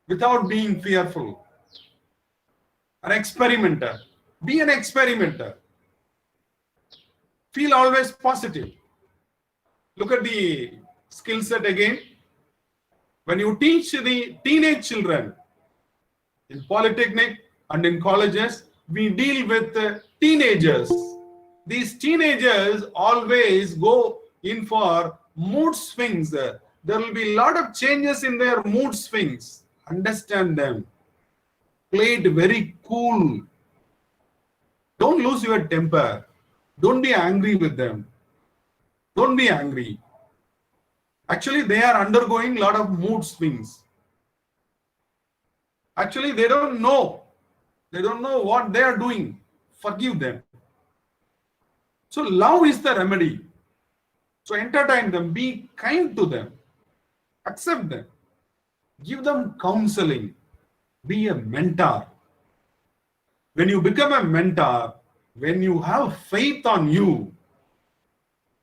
without being fearful. An experimenter. Be an experimenter. Feel always positive. Look at the skill set again. When you teach the teenage children in polytechnic and in colleges, we deal with teenagers. These teenagers always go in for mood swings. There will be a lot of changes in their mood swings. Understand them. Play it very cool. Don't lose your temper. Don't be angry with them. Don't be angry. Actually, they are undergoing a lot of mood swings. Actually, they don't know. They don't know what they are doing. Forgive them. So love is the remedy. So entertain them. Be kind to them. Accept them. Give them counseling. Be a mentor. When you become a mentor, when you have faith on you,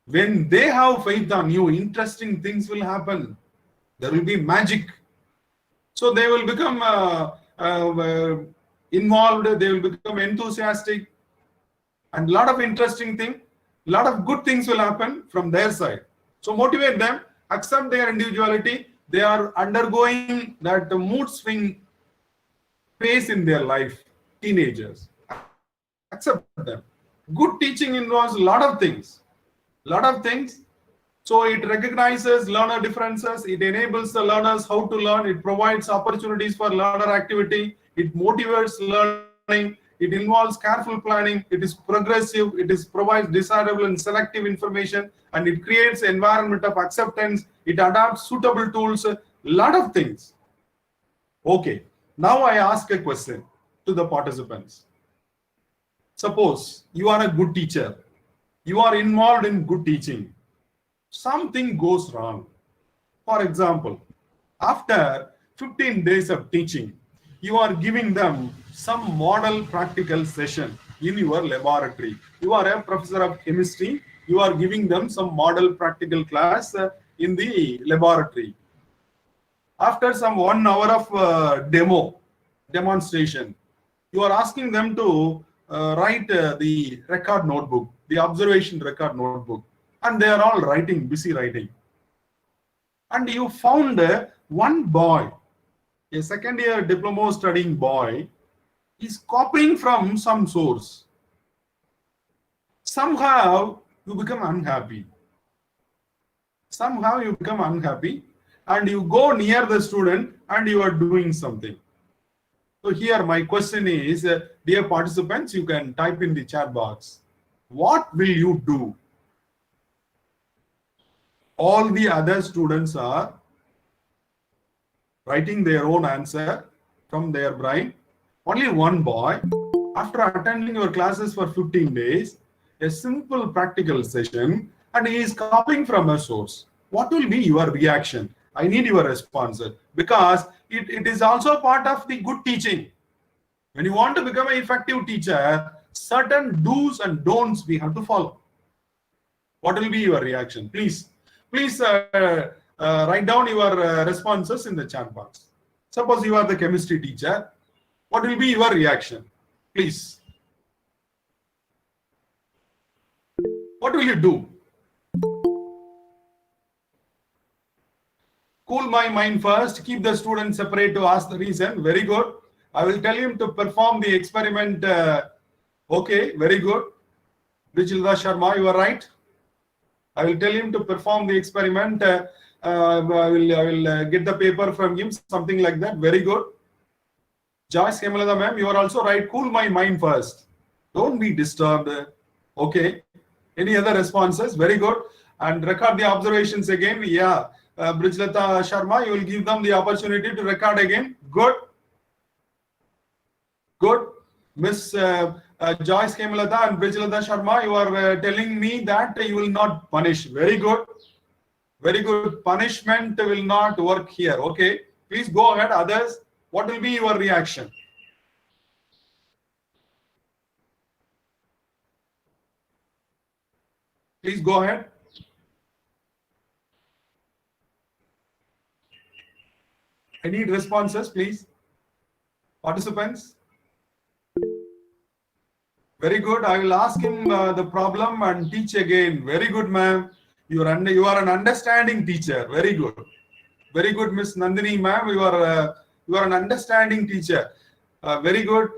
when they have faith on you, interesting things will happen. There will be magic. So they will become involved, they will become enthusiastic, and a lot of interesting things, a lot of good things will happen from their side. So motivate them, accept their individuality. They are undergoing that mood swing phase in their life, teenagers. Accept them. Good teaching involves a lot of things. So it recognizes learner differences. It enables the learners how to learn. It provides opportunities for learner activity. It motivates learning. It involves careful planning. It is progressive. It provides desirable and selective information. And it creates an environment of acceptance. It adapts suitable tools. A lot of things. Okay. Now I ask a question to the participants. Suppose you are a good teacher. You are involved in good teaching. Something goes wrong. For example, after 15 days of teaching, you are giving them some model practical session in your laboratory. You are a professor of chemistry you are giving them some model practical class in the laboratory. After some 1 hour of demonstration, you are asking them to write the record notebook, the observation record notebook, and they are all writing, busy writing. And you found one boy, a second-year diploma studying boy, is copying from some source. Somehow you become unhappy. Somehow you become unhappy, and you go near the student and you are doing something. So here my question is, dear participants, you can type in the chat box. What will you do? All the other students are writing their own answer from their brain. Only one boy, after attending your classes for 15 days, a simple practical session, and he is copying from a source. What will be your reaction? I need your response, because it is also part of the good teaching. When you want to become an effective teacher, certain do's and don'ts we have to follow. What will be your reaction? Please write down your responses in the chat box. Suppose you are the chemistry teacher, what will be your reaction? Please. What will you do? Cool my mind first, keep the student separate to ask the reason. Very good. I will tell him to perform the experiment. Okay, very good. Richilda Sharma, you are right. I will tell him to perform the experiment. I will get the paper from him, something like that. Very good. Joyce Hemalada ma'am, you are also right. Cool my mind first. Don't be disturbed. Okay. Any other responses? Very good. And record the observations again. Yeah. Brijlata Sharma, you will give them the opportunity to record again. Good. Good. Miss Joyce Kemalata and Brijlata Sharma, you are telling me that you will not punish. Very good. Very good. Punishment will not work here. Okay. Please go ahead. Others, what will be your reaction? Please go ahead. I need responses, please. Participants. Very good. I will ask him the problem and teach again. Very good, ma'am. You are an understanding teacher. Very good. Very good, Miss Nandini, ma'am. You are an understanding teacher. Very good.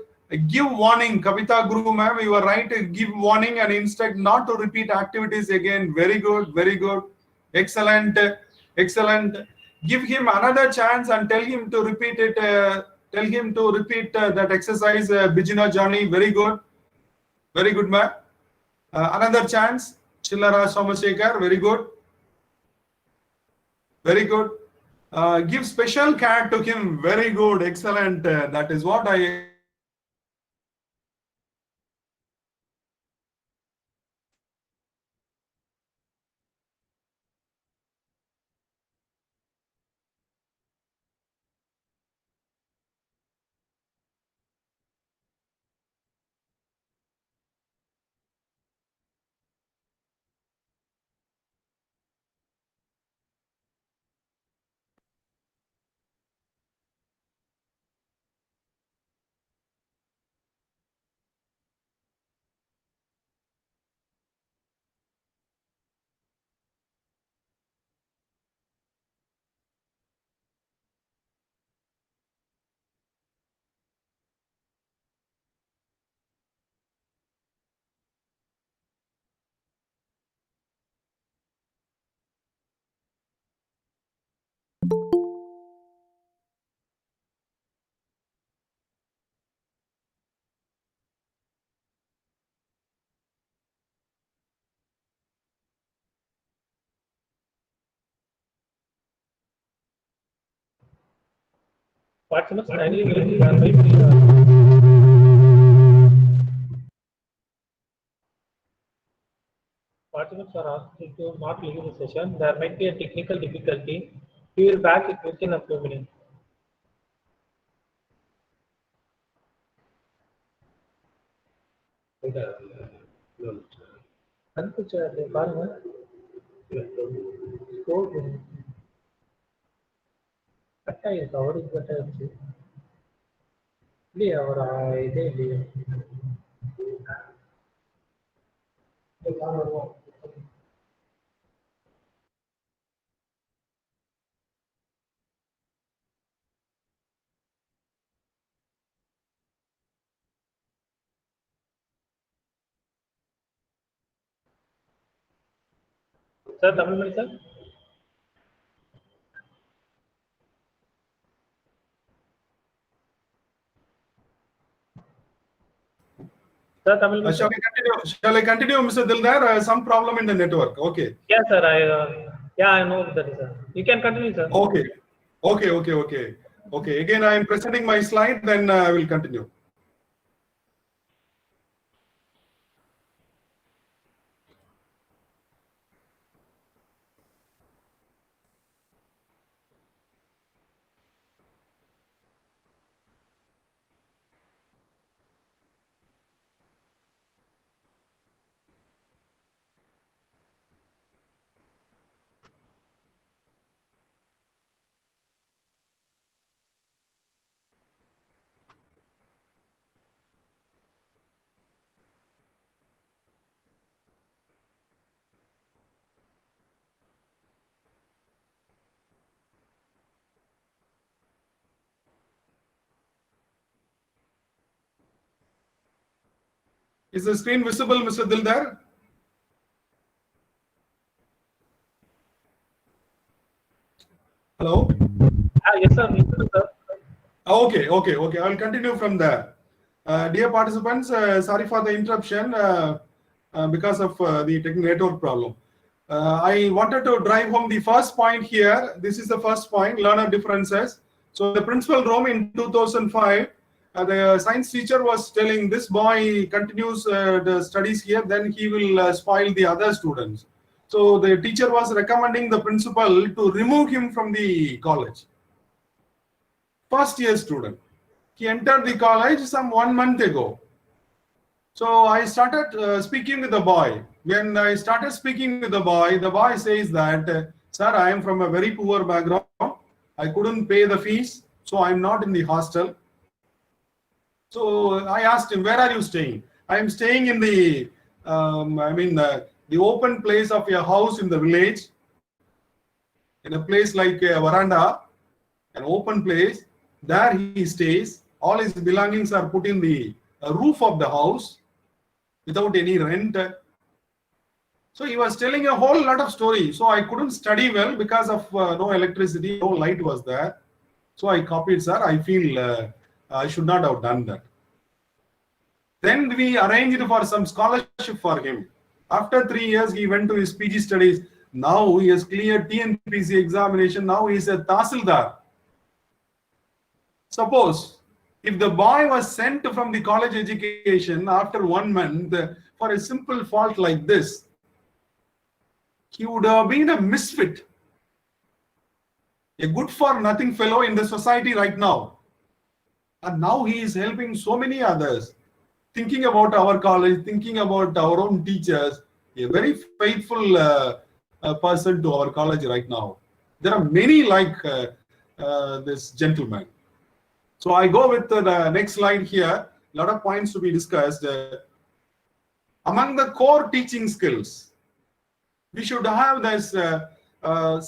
Give warning, Kavita Guru, ma'am. You are right. Give warning and instruct not to repeat activities again. Very good. Very good. Excellent. Excellent. Give him another chance and tell him to repeat it. Tell him to repeat that exercise, Bijina Johnny. Very good. Very good, ma'am. Another chance, Chillara Somasekar. Very good. Very good. Give special care to him. Very good. Excellent. That is what I. Participants are asked to not leave the session. There might be a technical difficulty. We will back it within a few minutes. கண்டுபிடிச்சாரு பாருங்க. Score cut ஆயிருக்கு, அவருக்கு cut ஆயிடுச்சு. இல்லையா அவர் இதே இல்லையே. Sir Tamilmani sir. Sir, Tamil. Shall I continue, Mr. Dildar? Some problem in the network. Okay. Yes, sir. I know that, sir. You can continue, sir. Okay. Again, I am presenting my slide. Then I will continue. Is the screen visible, Mr. Dildar? Hello? Yes, sir. Okay. I will continue from there. Dear participants, sorry for the interruption because of the network problem. I wanted to drive home the first point here. This is the first point, learner differences. So the principal room in 2005, the science teacher was telling this boy continues the studies here, then he will spoil the other students. So the teacher was recommending the principal to remove him from the college. First year student. He entered the college some 1 month ago. So I started speaking with the boy. When I started speaking with the boy says that, sir, I am from a very poor background. I couldn't pay the fees, so I'm not in the hostel. So I asked him, where are you staying? I am staying in the, the open place of your house in the village, in a place like a veranda, an open place. There he stays. All his belongings are put in the roof of the house without any rent. So he was telling a whole lot of stories. So I couldn't study well because of no electricity, no light was there. So I copied, sir. I feel I should not have done that. Then we arranged for some scholarship for him. After 3 years, he went to his PG studies. Now he has cleared TNPC examination. Now he is a Tahsildar. Suppose if the boy was sent from the college education after 1 month for a simple fault like this, he would have been a misfit, a good for nothing fellow in the society right now. And now he is helping so many others, thinking about our college, thinking about our own teachers, a very faithful person to our college right now. There are many like this gentleman. So I go with the next slide here. A lot of points to be discussed. Among the core teaching skills, we should have this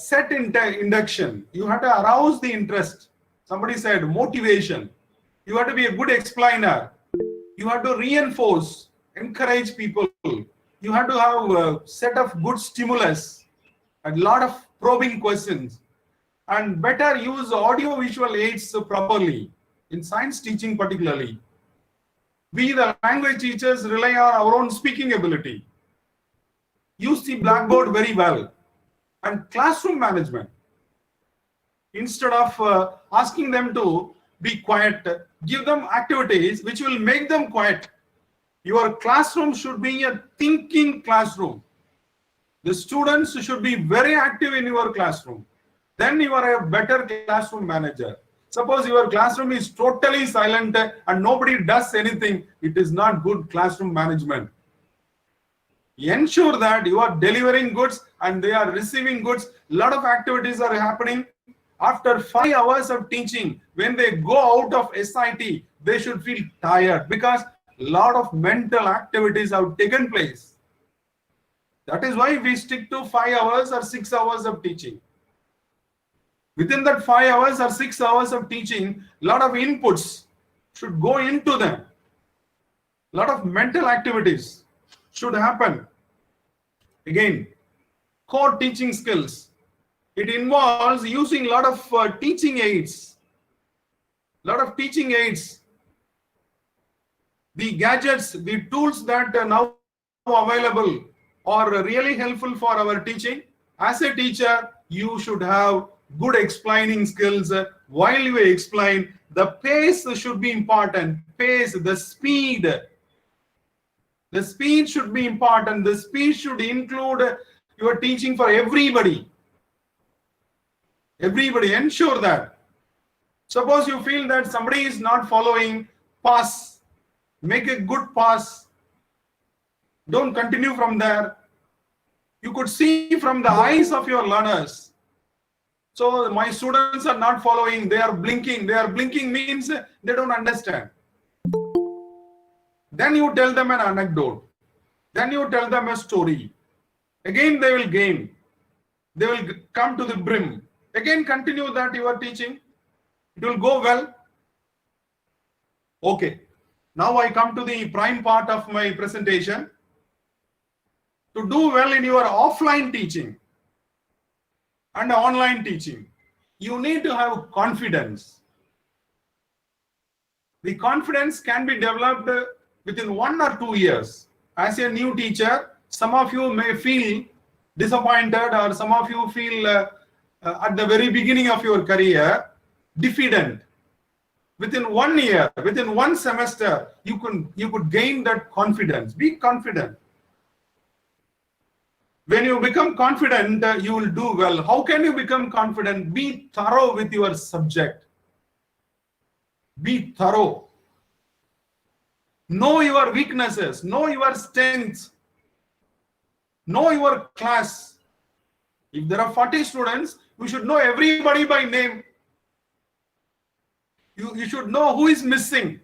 set induction. You have to arouse the interest. Somebody said motivation. You have to be a good explainer. You have to reinforce, encourage people. You have to have a set of good stimulus, a lot of probing questions, and better use audio-visual aids properly. In science teaching particularly, we the language teachers rely on our own speaking ability. Use the blackboard very well. And classroom management. Instead of asking them to be quiet, give them activities which will make them quiet. Your classroom should be a thinking classroom. The students should be very active in your classroom. Then you are a better classroom manager. Suppose your classroom is totally silent and nobody does anything, it is not good classroom management. Ensure that you are delivering goods and they are receiving goods. A lot of activities are happening. After 5 hours of teaching, when they go out of SIT, they should feel tired because a lot of mental activities have taken place. That is why we stick to 5 hours or 6 hours of teaching. Within that 5 hours or 6 hours of teaching, a lot of inputs should go into them. A lot of mental activities should happen. Again, core teaching skills. It involves using a lot of teaching aids. A lot of teaching aids. The gadgets, the tools that are now available are really helpful for our teaching. As a teacher, you should have good explaining skills. While you explain, the pace should be important. Pace, the speed. The speed should be important. The speed should include your teaching for everybody. Everybody, ensure that. Suppose you feel that somebody is not following, pass. Make a good pass. Don't continue from there. You could see from the eyes of your learners. So my students are not following, they are blinking. They are blinking means they don't understand. Then you tell them an anecdote. Then you tell them a story. Again they will gain. They will come to the brim. Again continue that you are teaching. It will go well. Okay. Now I come to the prime part of my presentation. To do well in your offline teaching and online teaching, you need to have confidence. The confidence can be developed within 1 or 2 years. As a new teacher, some of you may feel disappointed, or some of you feel at the very beginning of your career diffident. Within 1 year, within 1 semester, you could gain that confidence. Be confident. When you become confident, you will do well. How can you become confident? Be thorough with your subject. Be thorough. Know your weaknesses. Know your strengths. Know your class. If there are 40 students, you should know everybody by name. You should know who is missing.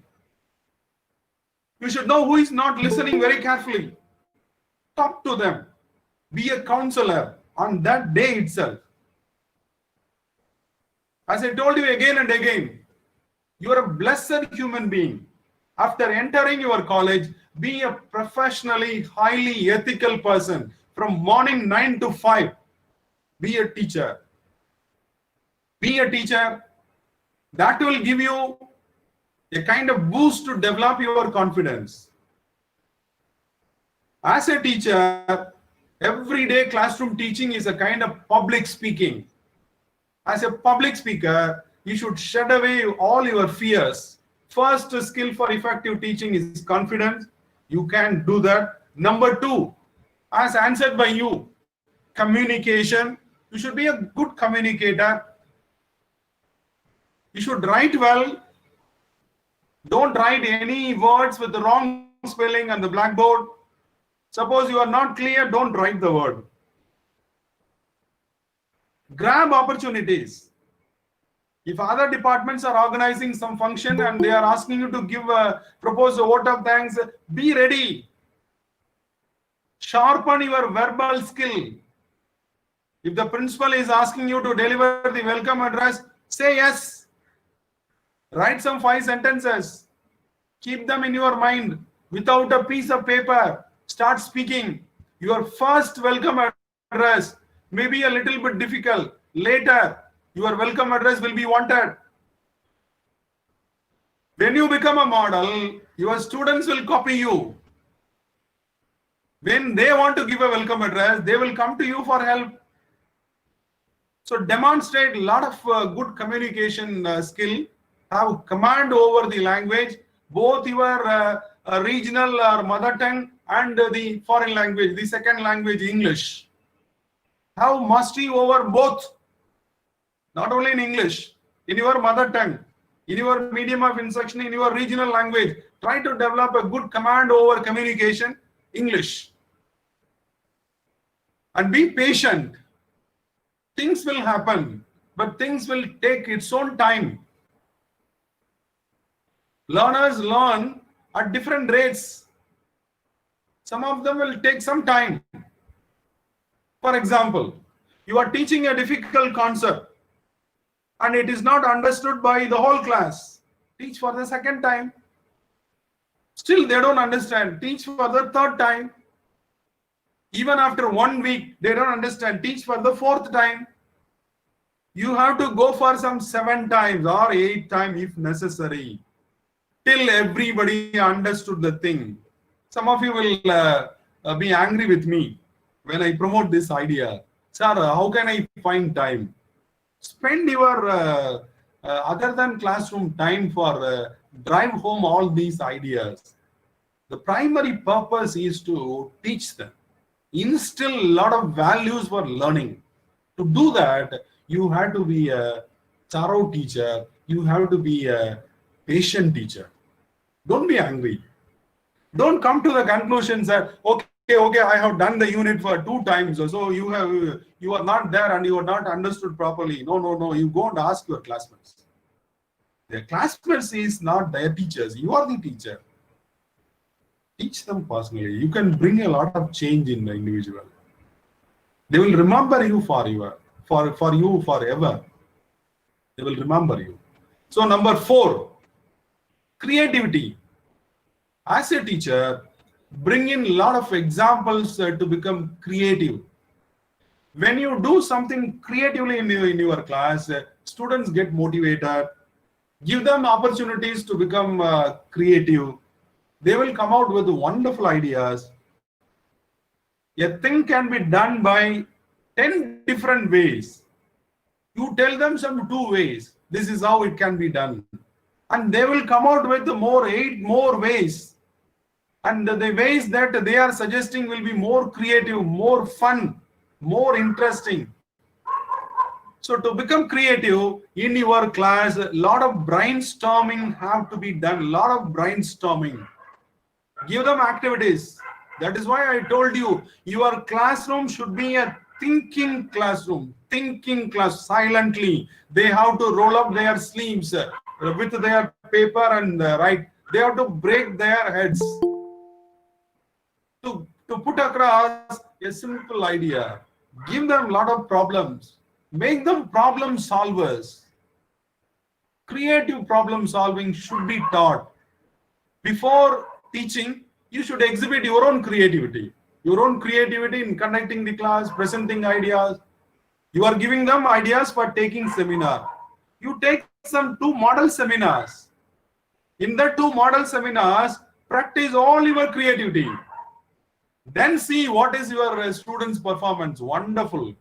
You should know who is not listening very carefully. Talk to them. Be a counselor on that day itself. As I told you again and again, you are a blessed human being. After entering your college, be a professionally, highly ethical person. From morning 9 to 5, be a teacher. Be a teacher. That will give you a kind of boost to develop your confidence. As a teacher, everyday classroom teaching is a kind of public speaking. As a public speaker, you should shed away all your fears. First skill for effective teaching is confidence. You can do that. Number 2, as answered by you, communication. You should be a good communicator. You should write well. Don't write any words with the wrong spelling on the blackboard. Suppose you are not clear, don't write the word. Grab opportunities. If other departments are organizing some function and they are asking you to propose a vote of thanks, be ready. Sharpen your verbal skill. If the principal is asking you to deliver the welcome address, say yes. Write some 5 sentences. Keep them in your mind without a piece of paper. Start speaking. Your first welcome address may be a little bit difficult. Later, your welcome address will be wanted. When you become a model, your students will copy you. When they want to give a welcome address, they will come to you for help. So demonstrate a lot of good communication skill. Have command over the language, both your regional or mother tongue and the foreign language, the second language, English. Have mastery over both. Not only in English, in your mother tongue, in your medium of instruction, in your regional language. Try to develop a good command over communication, English. and be patient. Things will happen, but things will take its own time. Learners learn at different rates. Some of them will take some time. For example, you are teaching a difficult concept and it is not understood by the whole class. Teach for the second time. Still they don't understand. Teach for the third time. Even after 1 week, they don't understand. Teach for the fourth time. You have to go for some 7 times or 8 times if necessary, till everybody understood the thing. Some of you will be angry with me when I promote this idea. Sir, how can I find time? Spend your other than classroom time for drive home all these ideas. The primary purpose is to teach them, instill a lot of values for learning. To do that, you have to be a thorough teacher. You have to be a patient teacher. Don't be angry. Don't come to the conclusion that okay, I have done the unit for 2 times, so you are not there and you are not understood properly. No. You go and ask your classmates. Their classmates is not their teachers. You are the teacher. Teach them personally. You can bring a lot of change in the individual. They will remember you for you forever. They will remember you. So number 4, creativity. As a teacher, bring in a lot of examples to become creative. When you do something creatively in your class, students get motivated. Give them opportunities to become creative. They will come out with wonderful ideas. A thing can be done by 10 different ways. You tell them some 2 ways. This is how it can be done. And they will come out with 8 more ways. And the ways that they are suggesting will be more creative, more fun, more interesting. So to become creative in your class, a lot of brainstorming have to be done. A lot of brainstorming. Give them activities. That is why I told you, your classroom should be a thinking classroom. Thinking class, silently. They have to roll up their sleeves with their paper and write. They have to break their heads to put across a simple idea. Give them a lot of problems. Make them problem solvers. Creative problem solving should be taught. Before teaching, you should exhibit your own creativity. Your own creativity in conducting the class, presenting ideas. You are giving them ideas for taking seminar. You take some 2 model seminars. In the 2 model seminars, practice all your creativity. Then see what is your students' performance. Wonderful.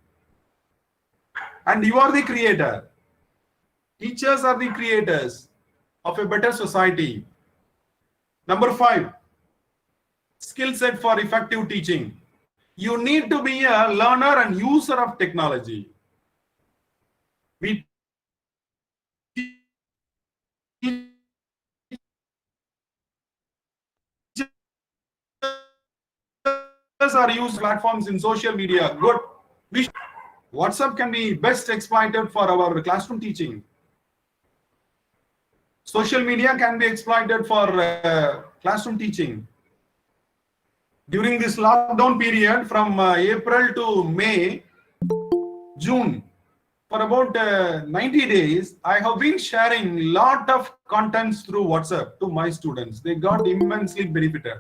And you are the creator. Teachers are the creators of a better society. Number 5, skill set for effective teaching. You need to be a learner and user of technology. We are used platforms in social media. Good. WhatsApp can be best exploited for our classroom teaching. Social media can be exploited for classroom teaching. During this lockdown period from April to May, June, for about 90 days, I have been sharing a lot of contents through WhatsApp to my students. They got immensely benefited.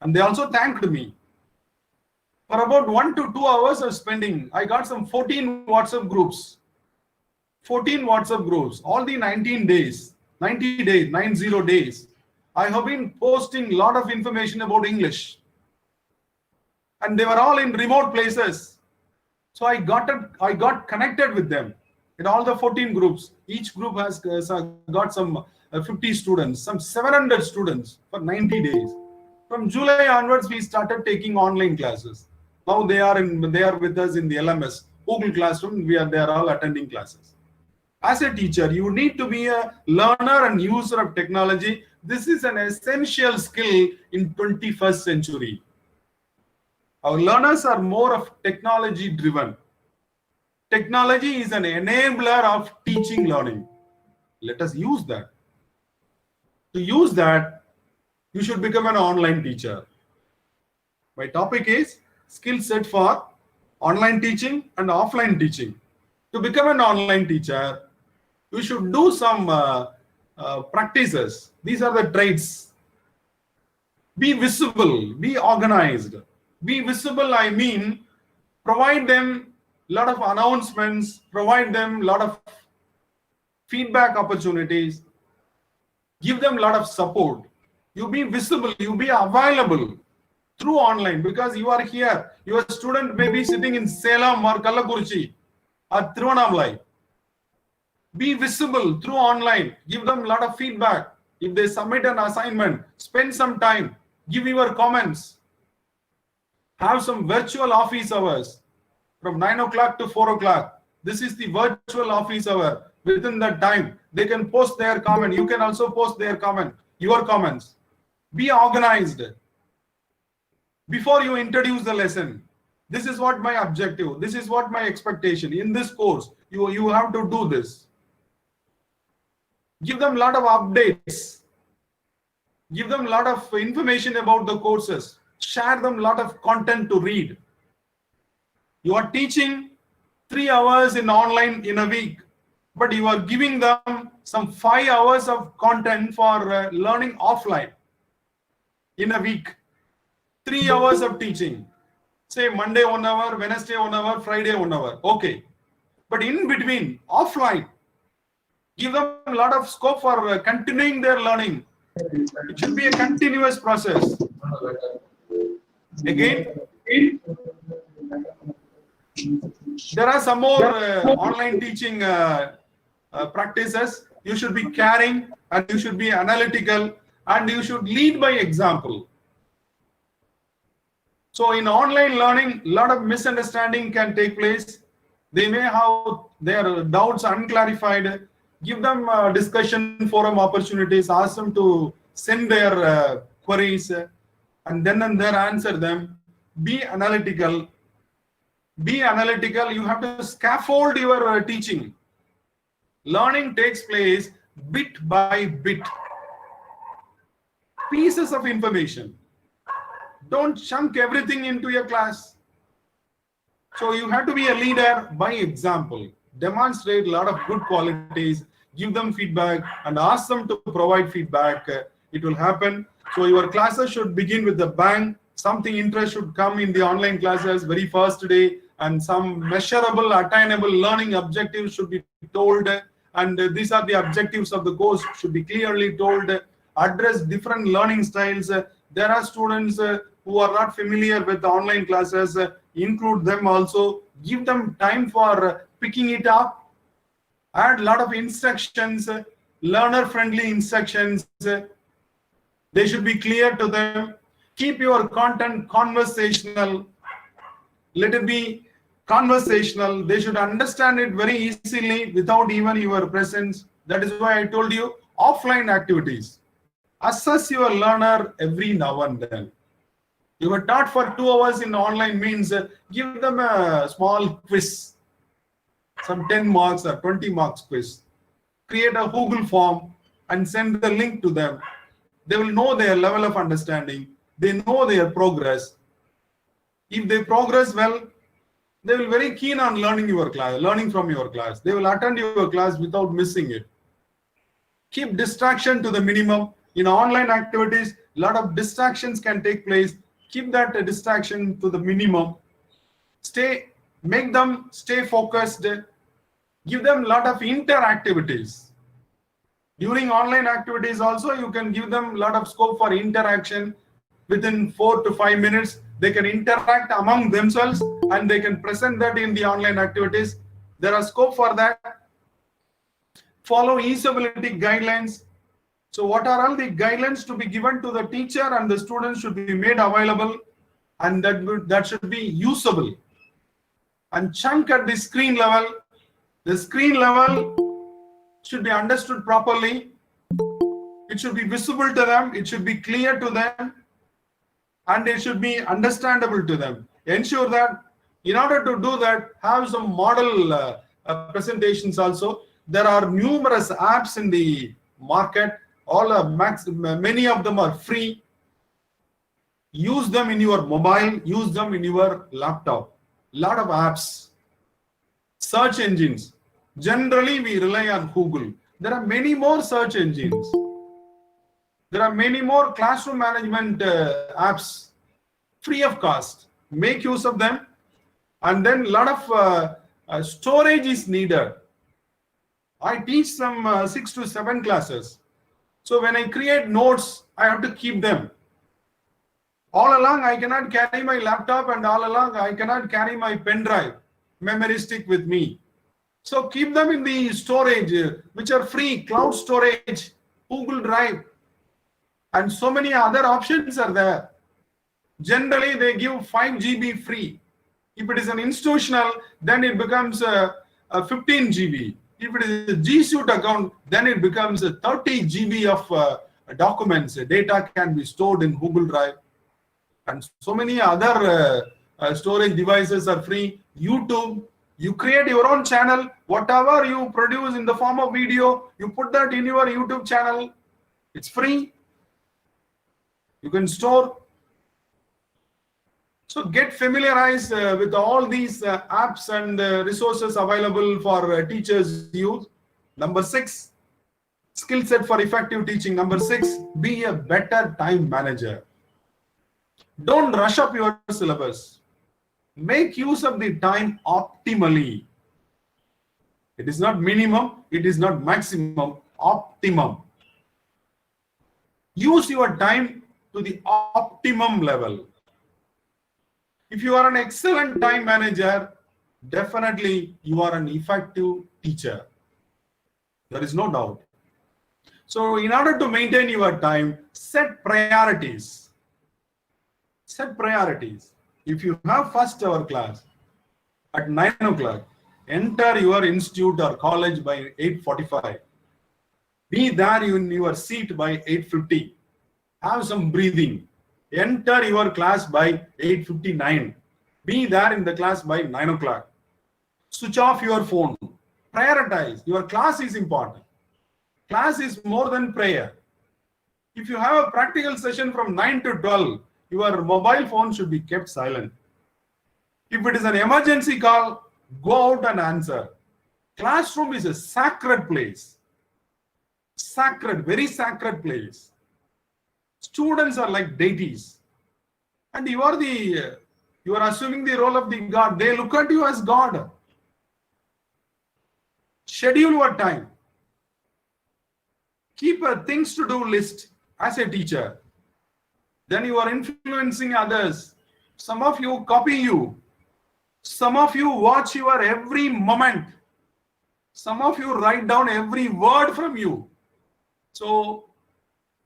And they also thanked me. For about 1 to 2 hours of spending, I got some 14 WhatsApp groups. 14 WhatsApp groups, all the 90 days. I have been posting a lot of information about English. And they were all in remote places. So I got connected with them in all the 14 groups. Each group has got some 50 students, some 700 students for 90 days. From July onwards, we started taking online classes. Now they are with us in the LMS, Google Classroom. They are all attending classes. As a teacher, you need to be a learner and user of technology. This is an essential skill in 21st century. Our learners are more of technology driven. Technology is an enabler of teaching learning. Let us use that. To use that, you should become an online teacher. My topic is skill set for online teaching and offline teaching. To become an online teacher, you should do some practices. These are the traits. Be visible, be organized. Be visible, I mean, provide them a lot of announcements, provide them a lot of feedback opportunities, give them a lot of support. You be visible, you be available through online because you are here. Your student may be sitting in Salem or Kallakurichi or Tiruvannamalai. Be visible through online. Give them a lot of feedback. If they submit an assignment, spend some time. Give your comments. Have some virtual office hours from 9 o'clock to 4 o'clock. This is the virtual office hour. Within that time, they can post their comment. You can also post their comment, your comments. Be organized. Before you introduce the lesson, this is what my objective, this is what my expectation. In this course, you have to do this. Give them a lot of updates. Give them a lot of information about the courses. Share them a lot of content to read. You are teaching 3 hours in online in a week, but you are giving them some 5 hours of content for learning offline in a week. 3 hours of teaching. Say Monday 1 hour, Wednesday 1 hour, Friday 1 hour. Okay. But in between, offline, give them a lot of scope for continuing their learning. It should be a continuous process. Again, there are some more online teaching practices. You should be caring and you should be analytical and you should lead by example. So in online learning, a lot of misunderstanding can take place. They may have their doubts unclarified. Give them discussion forum opportunities. Ask them to send their queries and then and there answer them. Be analytical. Be analytical. You have to scaffold your teaching. Learning takes place bit by bit. Pieces of information. Don't chunk everything into your class. So you have to be a leader by example. Demonstrate a lot of good qualities, give them feedback and ask them to provide feedback. It will happen. So your classes should begin with a bang. Something interest should come in the online classes very first day and some measurable, attainable learning objectives should be told. And these are the objectives of the course should be clearly told. Address different learning styles. There are students who are not familiar with the online classes. Include them also. Give them time for picking it up. Add a lot of instructions, learner-friendly instructions. They should be clear to them. Keep your content conversational. Let it be conversational. They should understand it very easily without even your presence. That is why I told you offline activities. Assess your learner every now and then. You were taught for 2 hours in online means give them a small quiz. Some 10 marks or 20 marks quiz. Create a Google form and send the link to them. They will know their level of understanding. They know their progress. If they progress well, they will be very keen on learning your class, learning from your class. They will attend your class without missing it. Keep distraction to the minimum. In online activities, a lot of distractions can take place. Keep that distraction to the minimum. Make them stay focused. Give them a lot of interactivities. During online activities also, you can give them a lot of scope for interaction. Within 4 to 5 minutes, they can interact among themselves and they can present that in the online activities. There are scope for that. Follow usability guidelines. So what are all the guidelines to be given to the teacher and the students should be made available and that should be usable. And chunk at the screen level. The screen level should be understood properly. It should be visible to them. It should be clear to them. and it should be understandable to them. Ensure that in order to do that, have some model presentations also. There are numerous apps in the market. Many of them are free. Use them in your mobile, use them in your laptop. Lot of apps. Search engines. Generally, we rely on Google. There are many more search engines. There are many more classroom management apps, free of cost. Make use of them. And then a lot of storage is needed. I teach some 6 to 7 classes. So when I create notes, I have to keep them. All along, I cannot carry my laptop, and all along, I cannot carry my pen drive, memory stick with me. So keep them in the storage, which are free, cloud storage, Google Drive, and so many other options are there. Generally, they give 5 GB free. If it is an institutional, then it becomes 15 GB. If it is a G Suite account, then it becomes 30 GB of documents. Data can be stored in Google Drive. And so many other storage devices are free. YouTube, you create your own channel. Whatever you produce in the form of video, you put that in your YouTube channel. It's free. You can store. So get familiarized with all these apps and resources available for teachers' use. Number 6, skill set for effective teaching. Number 6, be a better time manager. Don't rush up your syllabus. Make use of the time optimally. It is not minimum, it is not maximum, optimum. Use your time to the optimum level. If you are an excellent time manager, definitely you are an effective teacher. There is no doubt. So in order to maintain your time, set priorities. Set priorities. If you have first hour class at 9 o'clock, enter your institute or college by 8:45. Be there in your seat by 8:50. Have some breathing. Enter your class by 8:59. Be there in the class by 9 o'clock. Switch off your phone. Prioritize. Your class is important. Class is more than prayer. If you have a practical session from 9 to 12, your mobile phone should be kept silent. If it is an emergency call, go out and answer. Classroom is a sacred place. Sacred, very sacred place. Students are like deities. And you are assuming the role of the God. They look at you as God. Schedule your time. Keep a things to do list as a teacher. Then you are influencing others. Some of you copy you. Some of you watch your every moment. Some of you write down every word from you. So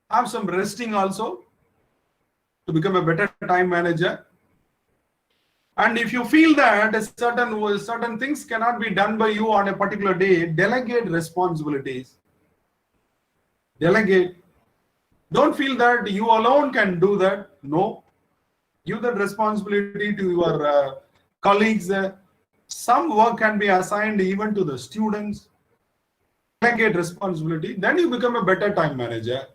have some resting also to become a better time manager. And if you feel that certain things cannot be done by you on a particular day, delegate responsibilities. Delegate. Don't feel that you alone can do that. No. Give that responsibility to your colleagues. Some work can be assigned even to the students. Delegate responsibility. Then you become a better time manager.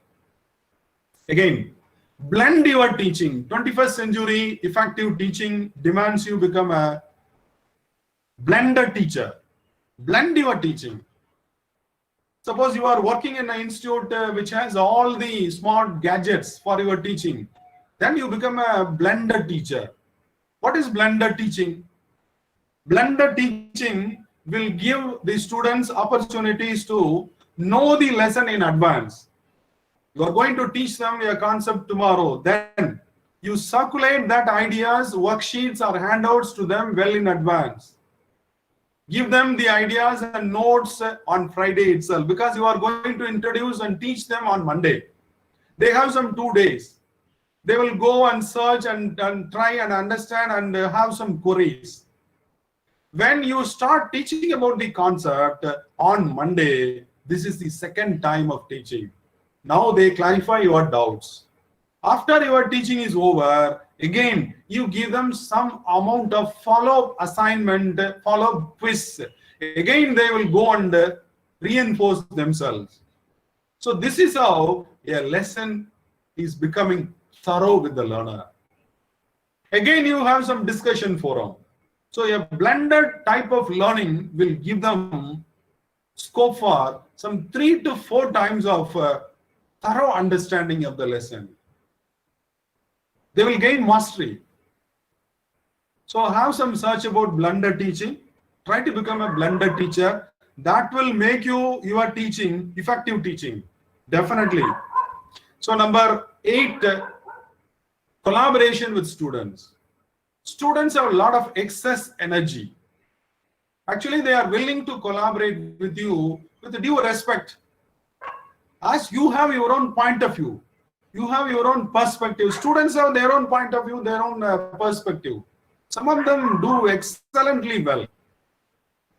Again, blend your teaching. 21st century effective teaching demands you become a blended teacher. Blend your teaching. Suppose you are working in an institute which has all the smart gadgets for your teaching. Then you become a blended teacher. What is blended teaching? Blended teaching will give the students opportunities to know the lesson in advance. You are going to teach them a concept tomorrow. Then you circulate that ideas, worksheets or handouts to them well in advance. Give them the ideas and notes on Friday itself, because you are going to introduce and teach them on Monday. They have some 2 days. They will go and search and try and understand and have some queries. When you start teaching about the concept on Monday, this is the second time of teaching. Now they clarify your doubts. After your teaching is over, again, you give them some amount of follow-up assignment, follow-up quiz. Again, they will go and reinforce themselves. So this is how a lesson is becoming thorough with the learner. Again, you have some discussion forum. So a blended type of learning will give them scope for some 3 to 4 times of thorough understanding of the lesson. They will gain mastery. So have some search about blended teaching. Try to become a blended teacher. That will make your teaching effective teaching. Definitely. So number 8, collaboration with students. Students have a lot of excess energy. Actually, they are willing to collaborate with you with due respect. As you have your own point of view, you have your own perspective. Students have their own point of view, their own perspective. Some of them do excellently well.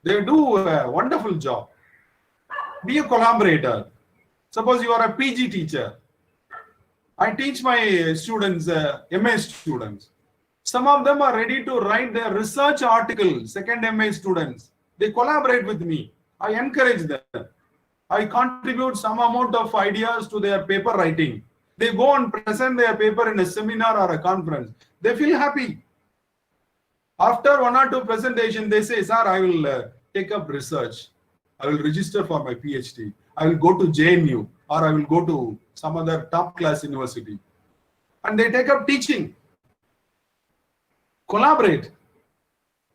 They do a wonderful job. Be a collaborator. Suppose you are a PG teacher. I teach my students, MA students. Some of them are ready to write their research articles, second MA students. They collaborate with me. I encourage them. I contribute some amount of ideas to their paper writing. They go and present their paper in a seminar or a conference. They feel happy. After 1 or 2 presentations, they say, sir, I will take up research. I will register for my PhD. I will go to JNU or I will go to some other top class university. And they take up teaching. Collaborate.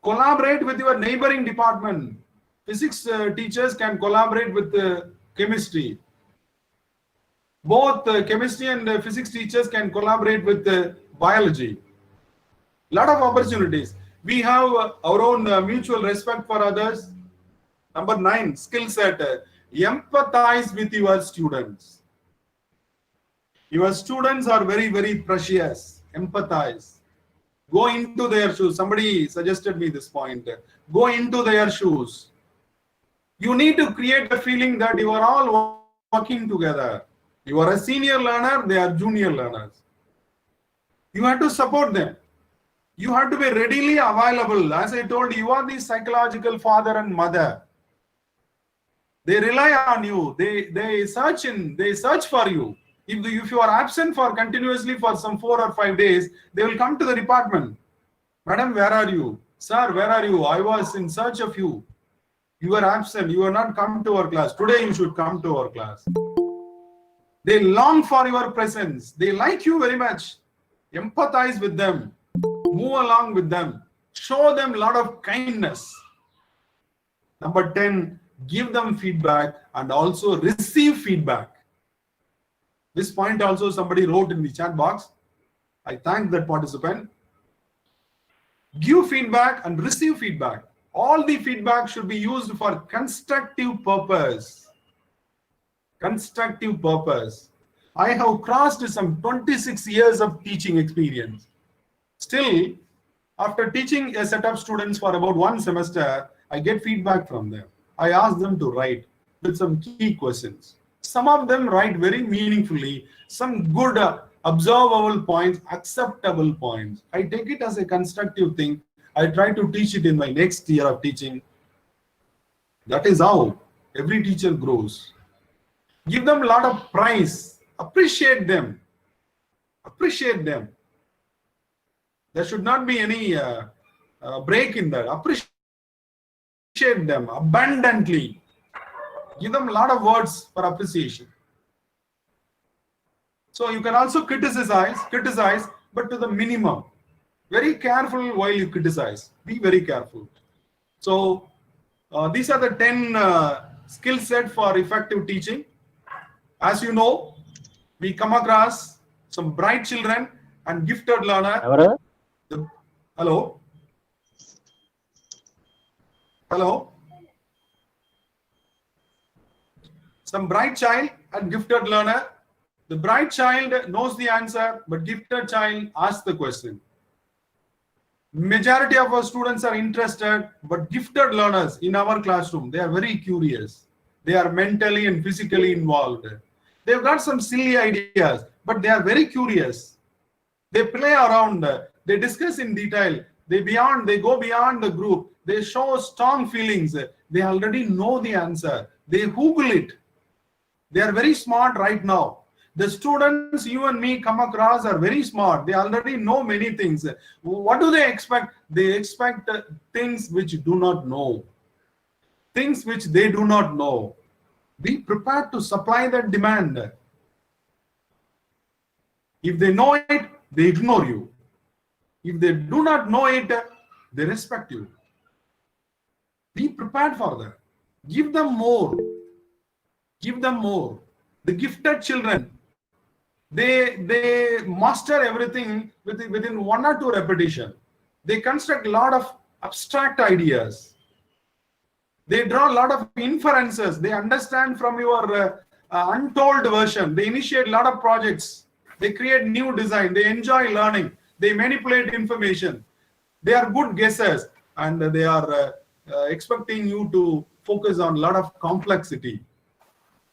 Collaborate with your neighboring department. Physics teachers can collaborate with chemistry. Both chemistry and physics teachers can collaborate with biology. Lot of opportunities. We have our own mutual respect for others. Number 9, skill set. Empathize with your students. Your students are very, very precious. Empathize. Go into their shoes. Somebody suggested me this point. Go into their shoes. You need to create a feeling that you are all working together. You are a senior learner, they are junior learners. You have to support them. You have to be readily available. As I told you, you are the psychological father and mother. They rely on you. They search for you. If you are absent for continuously for some 4 or 5 days, they will come to the department. Madam, where are you? Sir, where are you? I was in search of you. You are absent. You are not come to our class. Today you should come to our class. They long for your presence. They like you very much. Empathize with them. Move along with them. Show them a lot of kindness. Number 10, give them feedback and also receive feedback. This point also somebody wrote in the chat box. I thank that participant. Give feedback and receive feedback. All the feedback should be used for constructive purpose. Constructive purpose. I have crossed some 26 years of teaching experience. Still, after teaching a set of students for about 1 semester, I get feedback from them. I ask them to write with some key questions. Some of them write very meaningfully, some good observable points, acceptable points. I take it as a constructive thing. I try to teach it in my next year of teaching. That is how every teacher grows. Give them a lot of praise. Appreciate them. Appreciate them. There should not be any break in that. Appreciate them abundantly. Give them a lot of words for appreciation. So you can also criticize, but to the minimum. Very careful while you criticize. Be very careful. So these are the 10 skill set for effective teaching. As you know, we come across some bright children and gifted learner. Hello. Hello. Some bright child and gifted learner. The bright child knows the answer, but gifted child asks the question. Majority of our students are interested, but gifted learners in our classroom, they are very curious. They are mentally and physically involved. They've got some silly ideas. but they are very curious. They play around, they discuss in detail, they go beyond the group, they show strong feelings, they already know the answer, they Google it. They are very smart right now. The students you and me come across are very smart. They already know many things. What do they expect? They expect things which do not know. Things which they do not know. Be prepared to supply that demand. If they know it, they ignore you. If they do not know it, they respect you. Be prepared for that. Give them more. Give them more. The gifted children, they master everything within 1 or 2 repetition. They construct a lot of abstract ideas. They draw a lot of inferences. They understand from your untold version. They initiate a lot of projects. They create new design. They enjoy learning. They manipulate information. They are good guessers, and they are expecting you to focus on a lot of complexity.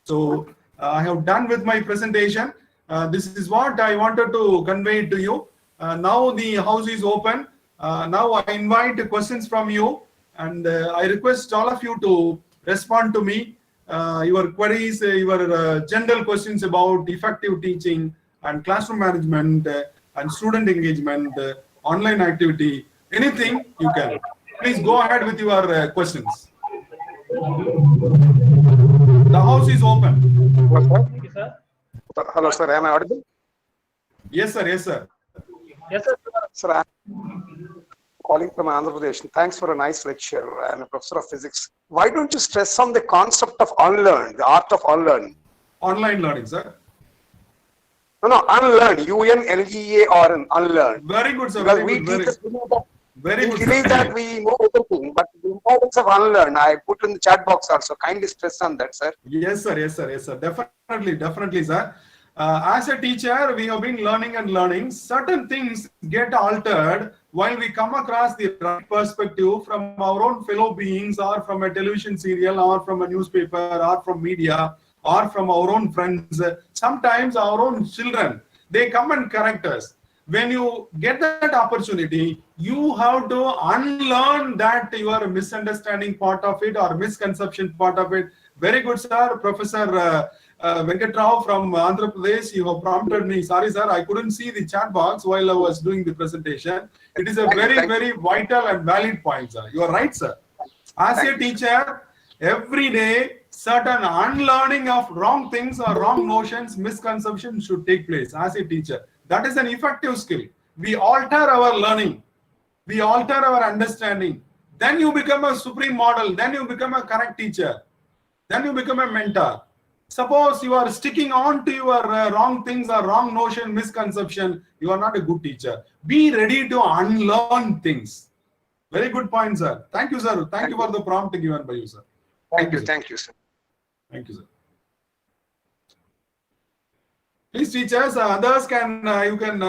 So I have done with my presentation. This is what I wanted to convey to you. Now the house is open. Now I invite questions from you, and I request all of you to respond to me. Your queries, your general questions about effective teaching and classroom management and student engagement, online activity, anything you can. Please go ahead with your questions. The house is open. Hello, sir. Thank you, sir. Hello, sir. Am I audible? Yes, sir. Yes, sir. Yes, sir. Sir, I'm calling from Andhra Pradesh. Thanks for a nice lecture. I'm a professor of physics. Why don't you stress on the concept of unlearn, the art of unlearn? Online learning, sir. No, unlearn. UNLEARN, unlearn. Very good, sir. Because Very we good. teachers believe that, Very we good, believe sir. that we know everything, but the importance of unlearn, I put in the chat box also. Kindly stress on that, sir. Yes, sir. Yes, sir. Yes, sir. Definitely, sir. As a teacher, we have been learning and learning. Certain things get altered while we come across the right perspective from our own fellow beings, or from a television serial, or from a newspaper, or from media, or from our own friends. Sometimes our own children, they come and correct us. When you get that opportunity, you have to unlearn that your misunderstanding part of it or misconception part of it. Very good, sir. Professor Venkatrao from Andhra Pradesh, you have prompted me. Sorry, sir, I couldn't see the chat box while I was doing the presentation. It is a very vital and valid point, sir. You are right, sir. As a teacher, every day, certain unlearning of wrong things or wrong notions, misconceptions should take place as a teacher. That is an effective skill. We alter our learning. We alter our understanding. Then you become a supreme model. Then you become a correct teacher. Then you become a mentor. Suppose you are sticking on to your wrong things or wrong notion, misconception, you are not a good teacher. Be ready to unlearn things. Very good point, sir. Thank you, sir. Thank you for the prompt given by you, sir. Thank you, sir. Thank you, sir. Please, teachers, others can you can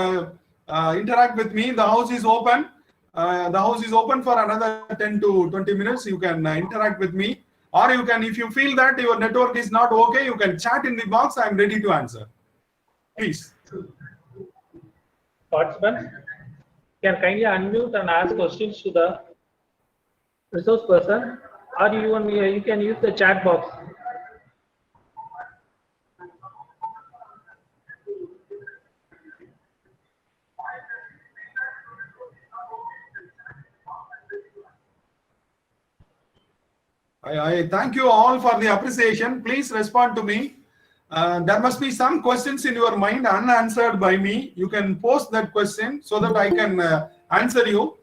interact with me. The house is open. The house is open for another 10 to 20 minutes. You can interact with me, or you can, if you feel that your network is not okay, you can chat in the box. I am ready to answer. Please. Participants can kindly unmute and ask questions to the resource person, or you can use the chat box. I thank you all for the appreciation. Please respond to me. There must be some questions in your mind unanswered by me. You can post that question so that I can answer you.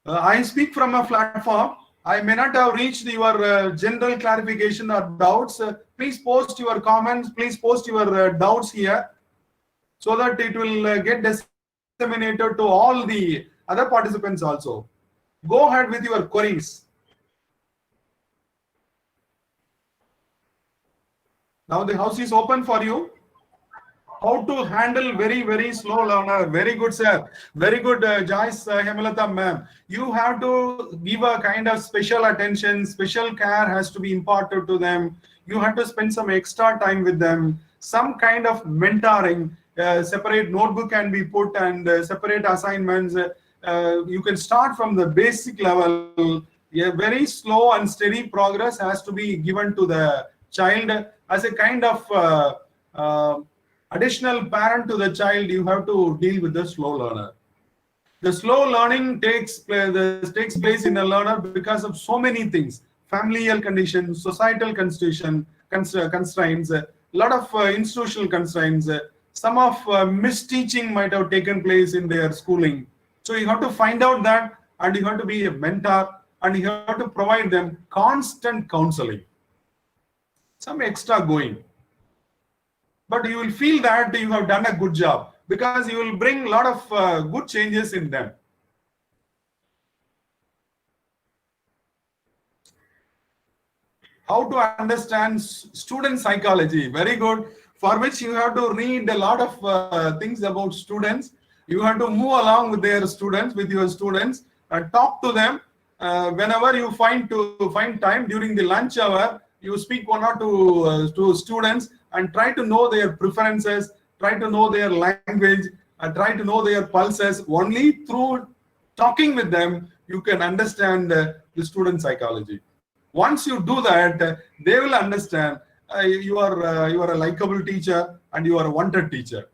I speak from a platform. I may not have reached your general clarification or doubts. Please post your comments. Please post your doubts here so that it will get disseminated to all the other participants also. Go ahead with your queries. Now the house is open for you. How to handle very slow learner. Very good, sir. Very good, Joyce Hemalata ma'am. You have to give a kind of special attention. Special care has to be imparted to them. You have to spend some extra time with them. some kind of mentoring. Separate notebook can be put and separate assignments. You can start from the basic level. A very slow and steady progress has to be given to the child as a kind of additional parent to the child. You have to deal with the slow learner. The slow learning takes place in a learner because of so many things: familial conditions, societal constraints, a lot of institutional constraints. Some of misteaching might have taken place in their schooling. So you have to find out that, and you have to be a mentor, and you have to provide them constant counseling, some extra going. But you will feel that you have done a good job because you will bring a lot of good changes in them. How to understand student psychology? Very good. For which you have to read a lot of things about students. You have to move along with their students, with your students, and talk to them. Whenever you find time during the lunch hour, you speak one or two students and try to know their preferences, try to know their language, and try to know their pulses. Only through talking with them you can understand the student psychology. Once you do that, they will understand you are a likable teacher and you are a wanted teacher.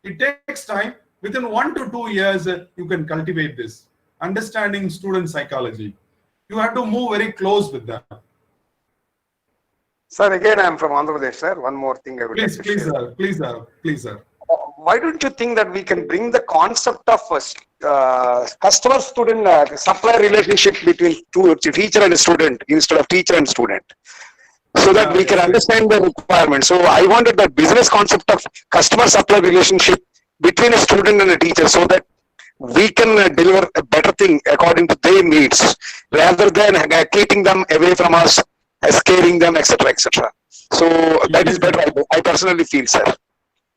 It takes time. Within 1 to 2 years, you can cultivate this understanding student psychology. You have to move very close with them. Sir, again, I'm from Andhra Pradesh, sir. One more thing I would like to Please, share. sir. Please, sir. Why don't you think that we can bring the concept of customer-student supply relationship between teacher and student instead of teacher and student, so that we can understand the requirement? So I wanted the business concept of customer-supply relationship between a student and a teacher, so that we can deliver a better thing according to their needs, rather than keeping them away from us, scaring them, etc., etc. So that is better, I personally feel, sir.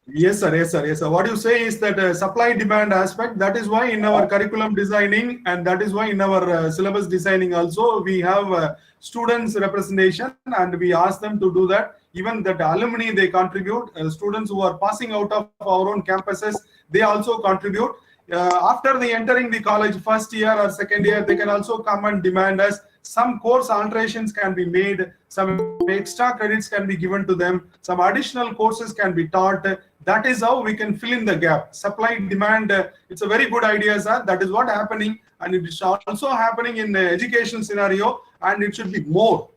Yes, sir. What you say is that supply-demand aspect. That is why in our curriculum designing, and that is why in our syllabus designing also, we have students representation, and we ask them to do that. Even that alumni, they contribute. Students who are passing out of our own campuses, they also contribute. After they entering the college first year or second year, they can also come and demand us. Some course alterations can be made, some extra credits can be given to them, some additional courses can be taught. That is how we can fill in the gap. Supply demand, it's a very good idea, sir. That is what happening, and it is also happening in the education scenario, and it should be more.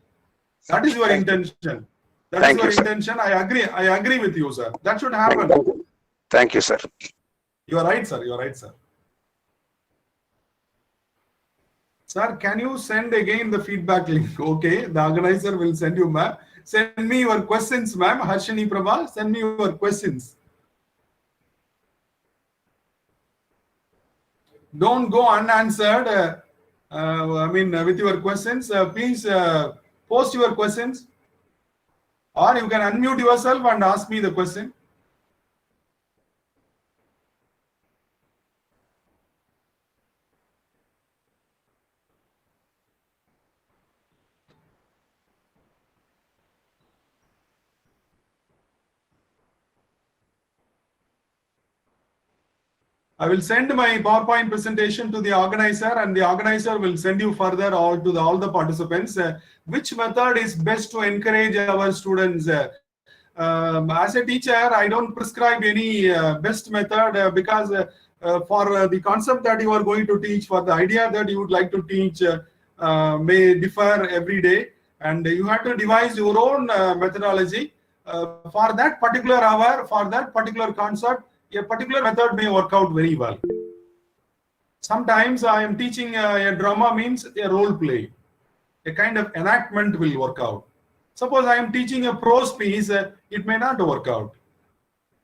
That is your intention. That is your intention. I agree with you, sir. That should happen. Thank you, sir. You are right, sir. Sir, can you send again the feedback link? Okay, the organizer will send you, ma'am. Send me your questions, ma'am. Harshini Prabha, send me your questions. Don't go unanswered. With your questions, please post your questions, or you can unmute yourself and ask me the question. I will send my PowerPoint presentation to the organizer, and the organizer will send you further all to all the participants. Which method is best to encourage our students? As a teacher, I don't prescribe any best method because for the concept that you are going to teach, for the idea that you would like to teach may differ every day, and you have to devise your own methodology for that particular hour, for that particular concept. A particular method may work out very well. Sometimes I am teaching a drama, means a role play. A kind of enactment will work out. Suppose I am teaching a prose piece, it may not work out.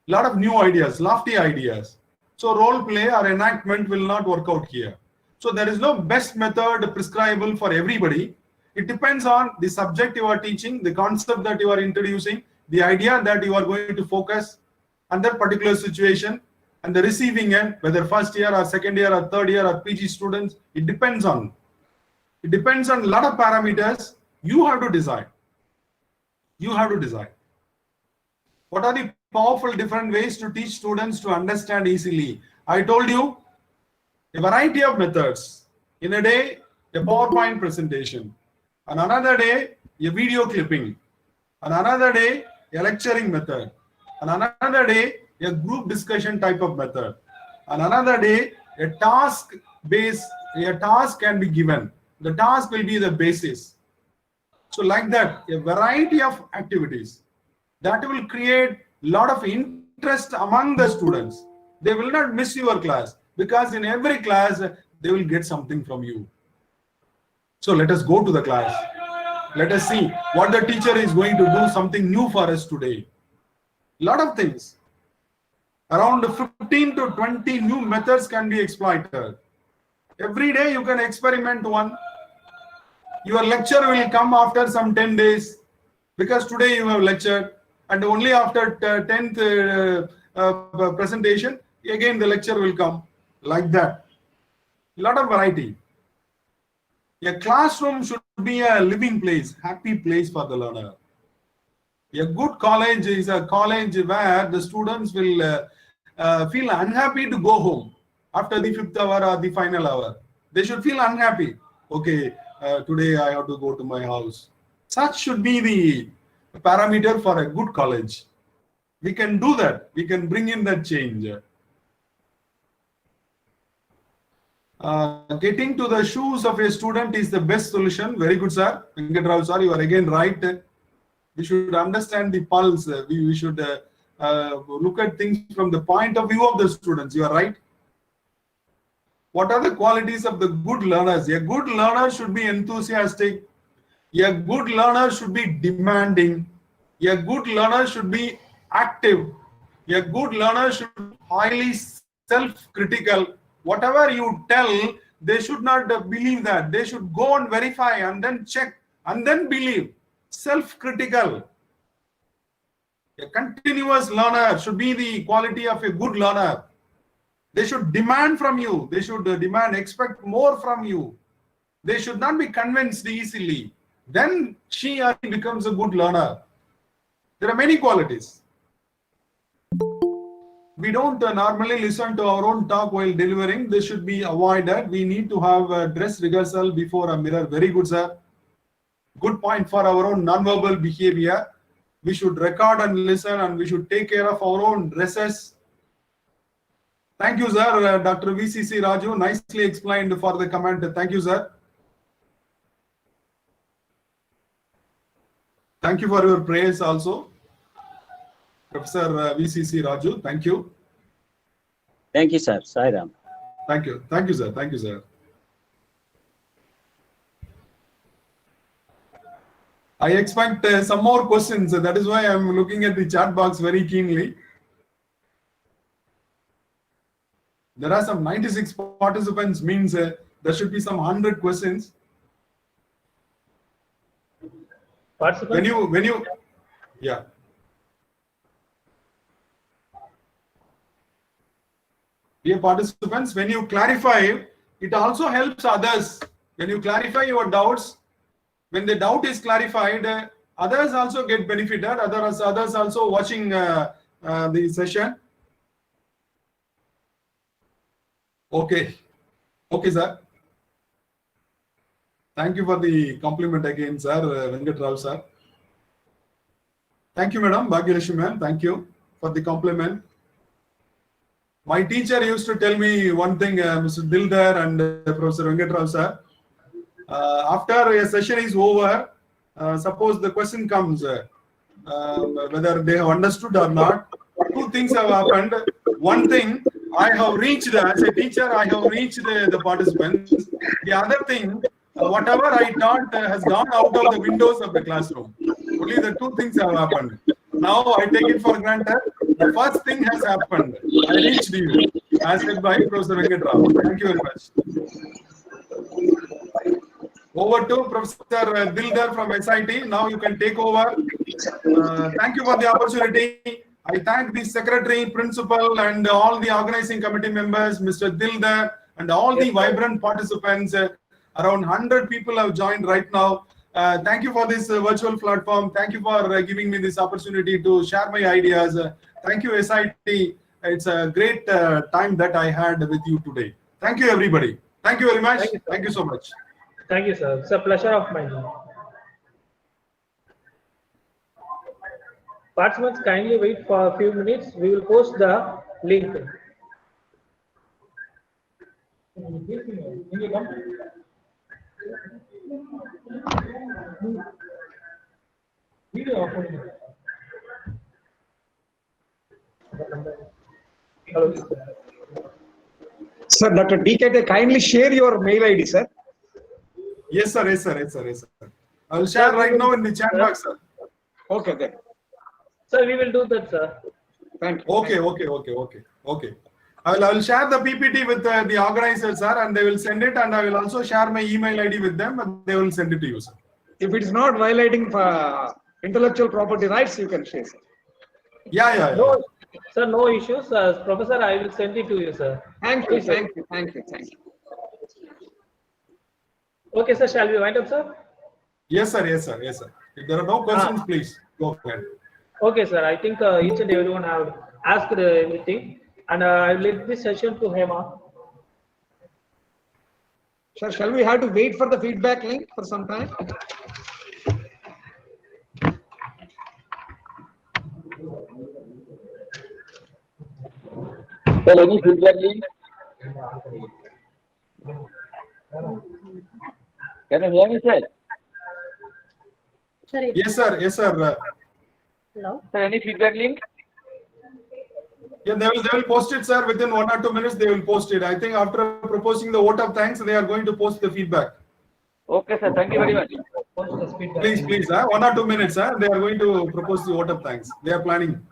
A lot of new ideas, lofty ideas. So role play or enactment will not work out here. So there is no best method prescribable for everybody. It depends on the subject you are teaching, the concept that you are introducing, the idea that you are going to focus on that particular situation, and the receiving end, whether first year or second year or third year or PG students, it depends on a lot of parameters. You have to decide. What are the powerful different ways to teach students to understand easily? I told you a variety of methods. In a day, a PowerPoint presentation. On another day, a video clipping. On another day, a lecturing method. On another day, a group discussion type of method. On another day, a task can be given. The task will be the basis. So like that, a variety of activities that will create a lot of interest among the students. They will not miss your class because in every class, they will get something from you. So let us go to the class. Let us see what the teacher is going to do something new for us today. Lot of things. Around 15 to 20 new methods can be exploited. Every day you can experiment one. Your lecture will come after some 10 days because today you have lectured, and only after 10th presentation again the lecture will come. Like that. Lot of variety. A classroom should be a living place, happy place for the learner. A good college is a college where the students will feel unhappy to go home after the 5th hour or the final hour. They should feel unhappy. Okay, today I have to go to my house. Such should be the parameter for a good college. We can do that. We can bring in that change. Getting to the shoes of a student is the best solution. Very good, sir. Venkatrao, sir, you are again right. We should understand the pulse. We should look at things from the point of view of the students. You are right. What are the qualities of the good learners? A good learner should be enthusiastic. A good learner should be demanding. A good learner should be active. A good learner should be highly self-critical. Whatever you tell, they should not believe that. They should go and verify and then check and then believe. Self-critical. A continuous learner should be the quality of a good learner. They should demand from you. They should expect more from you. They should not be convinced easily. Then she or he becomes a good learner. There are many qualities. We don't normally listen to our own talk while delivering. This should be avoided. We need to have a dress rehearsal before a mirror. Very good, sir. Good point for our own non-verbal behavior. We should record and listen, and we should take care of our own dresses. Thank you, sir. Dr. VCC Raju, nicely explained for the comment. Thank you, sir. Thank you for your praise also. Professor VCC Raju, thank you. Thank you, sir. Sairam. Thank you. Thank you, sir. Thank you, sir. I expect some more questions. That is why I am looking at the chat box very keenly. There are some 96 participants, means there should be some 100 questions. Participants? When you, yeah. Dear participants, when you clarify, it also helps others. When you clarify your doubts, when the doubt is clarified, others also get benefited. Others also watching the session. Okay. Okay, sir. Thank you for the compliment again, sir. Venkatrao, sir. Thank you, madam. Bhagyalakshmi, ma'am. Thank you for the compliment. My teacher used to tell me one thing, Mr. Dildar and Professor Venkatrao, sir. After a session is over, suppose the question comes, whether they have understood or not, two things have happened. One thing, I have reached, as a teacher, I have reached the participants. The other thing, whatever I taught has gone out of the windows of the classroom. Only the two things have happened. Now I take it for granted. The first thing has happened. I reached you, as said by Professor Venkatrao. Thank you very much. Over to Professor Dildar from SIT. Now you can take over. Thank you for the opportunity. I thank the secretary, principal, and all the organizing committee members, Mr. Dildar, and all the vibrant participants. Around 100 people have joined right now. Thank you for this virtual platform. Thank you for giving me this opportunity to share my ideas. Thank you, SIT. It's a great time that I had with you today. Thank you, everybody. Thank you very much. Thank you, sir. Thank you so much. Thank you, sir. It's a pleasure of mine. Participants, kindly wait for a few minutes. We will post the link. Hello. Sir, Dr. K.T, kindly share your mail ID, sir. Yes, sir. Yes, sir. Yes, sir. Yes, sir. I'll share right now in the chat box, sir. Okay, then. Sir, we will do that, sir. Thank you. Okay, okay, okay, okay, okay. I'll share the PPT with the organizers, sir, and they will send it. And I will also share my email ID with them, and they will send it to you, sir. If it is not violating intellectual property rights, you can share, sir. Yeah, yeah, yeah. No, sir, no issues. Professor, I will send it to you, sir. Thank you, thank you, thank you, thank you. Okay, sir, shall we wind up, sir? Yes, sir. Yes, sir. Yes, sir. If there are no questions, please go ahead. Okay, sir. I think each and everyone have asked everything, and I will leave this session to Hema. Sir, shall we have to wait for the feedback link for some time? Sir, any feedback link? Can you hear me, sir? Sorry. Yes, sir. Yes, sir. Hello. Sir, any feedback link? Yeah, they will post it, sir. Within 1 or 2 minutes, they will post it. I think after proposing the vote of thanks, they are going to post the feedback. Okay, sir. Thank you very much. Please, please, 1 or 2 minutes, they are going to propose the vote of thanks. They are planning.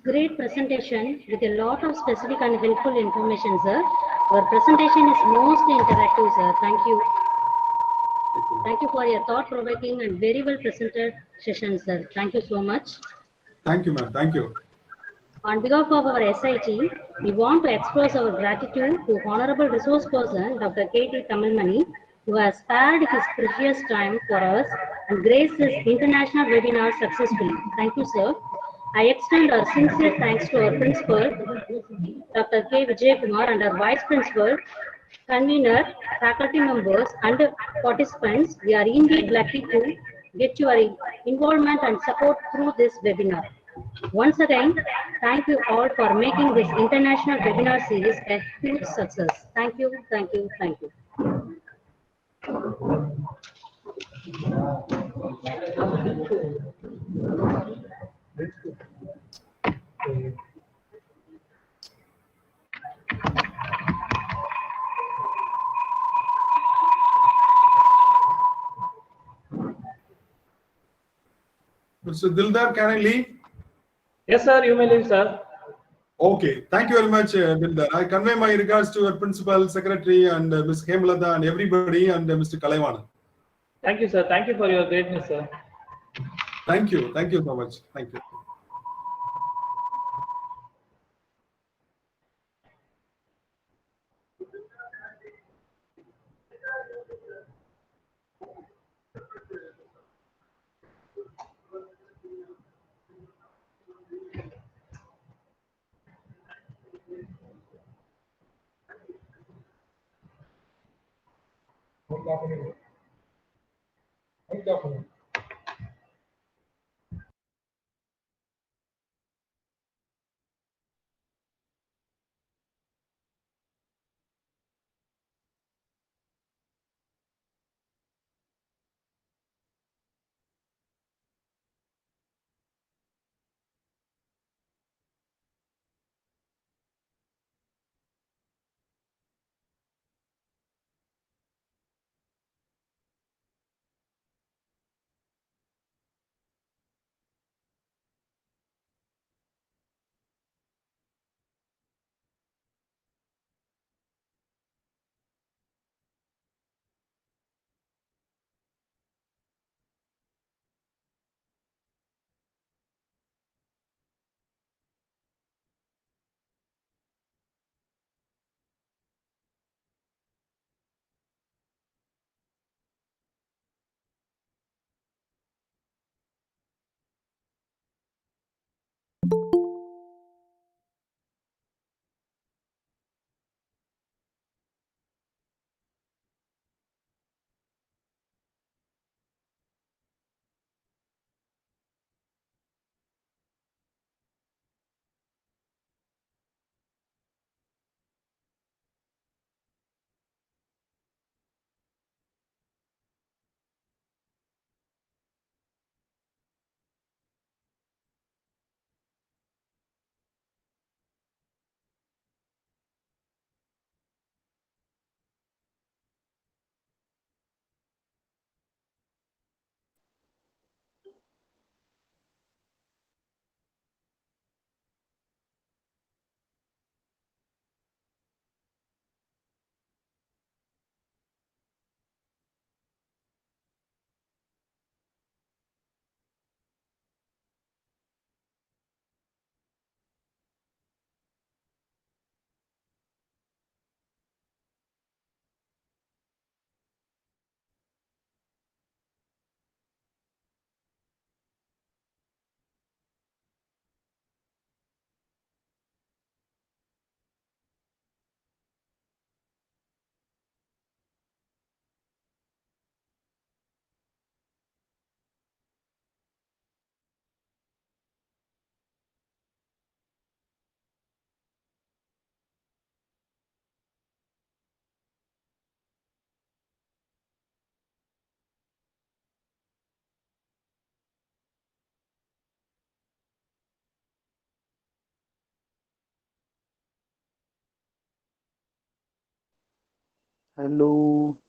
Great presentation with a lot of specific and helpful information, sir. Your presentation is mostly interactive, sir. Thank you. Thank you for your thought-provoking and very well presented session, sir. Thank you so much. Thank you, ma'am. Thank you. On behalf of our SIT, we want to express our gratitude to Honorable Resource Person Dr. K.T. Tamilmani, who has spared his precious time for us and graced this international webinar successfully. Thank you, sir. I extend our sincere thanks to our principal, Dr. K. Vijay Kumar, and our vice principal, convener, faculty members, and participants. We are indeed lucky to get your involvement and support through this webinar. Once again, thank you all for making this international webinar series a huge success. Thank you, thank you, thank you. Mr. Dildar, can I leave? Yes, sir. You may leave, sir. Okay. Thank you very much, Dildar. I convey my regards to our principal, secretary, and Ms. Hemalata, and everybody, and Mr. Kalaivanan. Thank you, sir. Thank you for your greatness, sir. Thank you. Thank you so much. Thank you. Hello.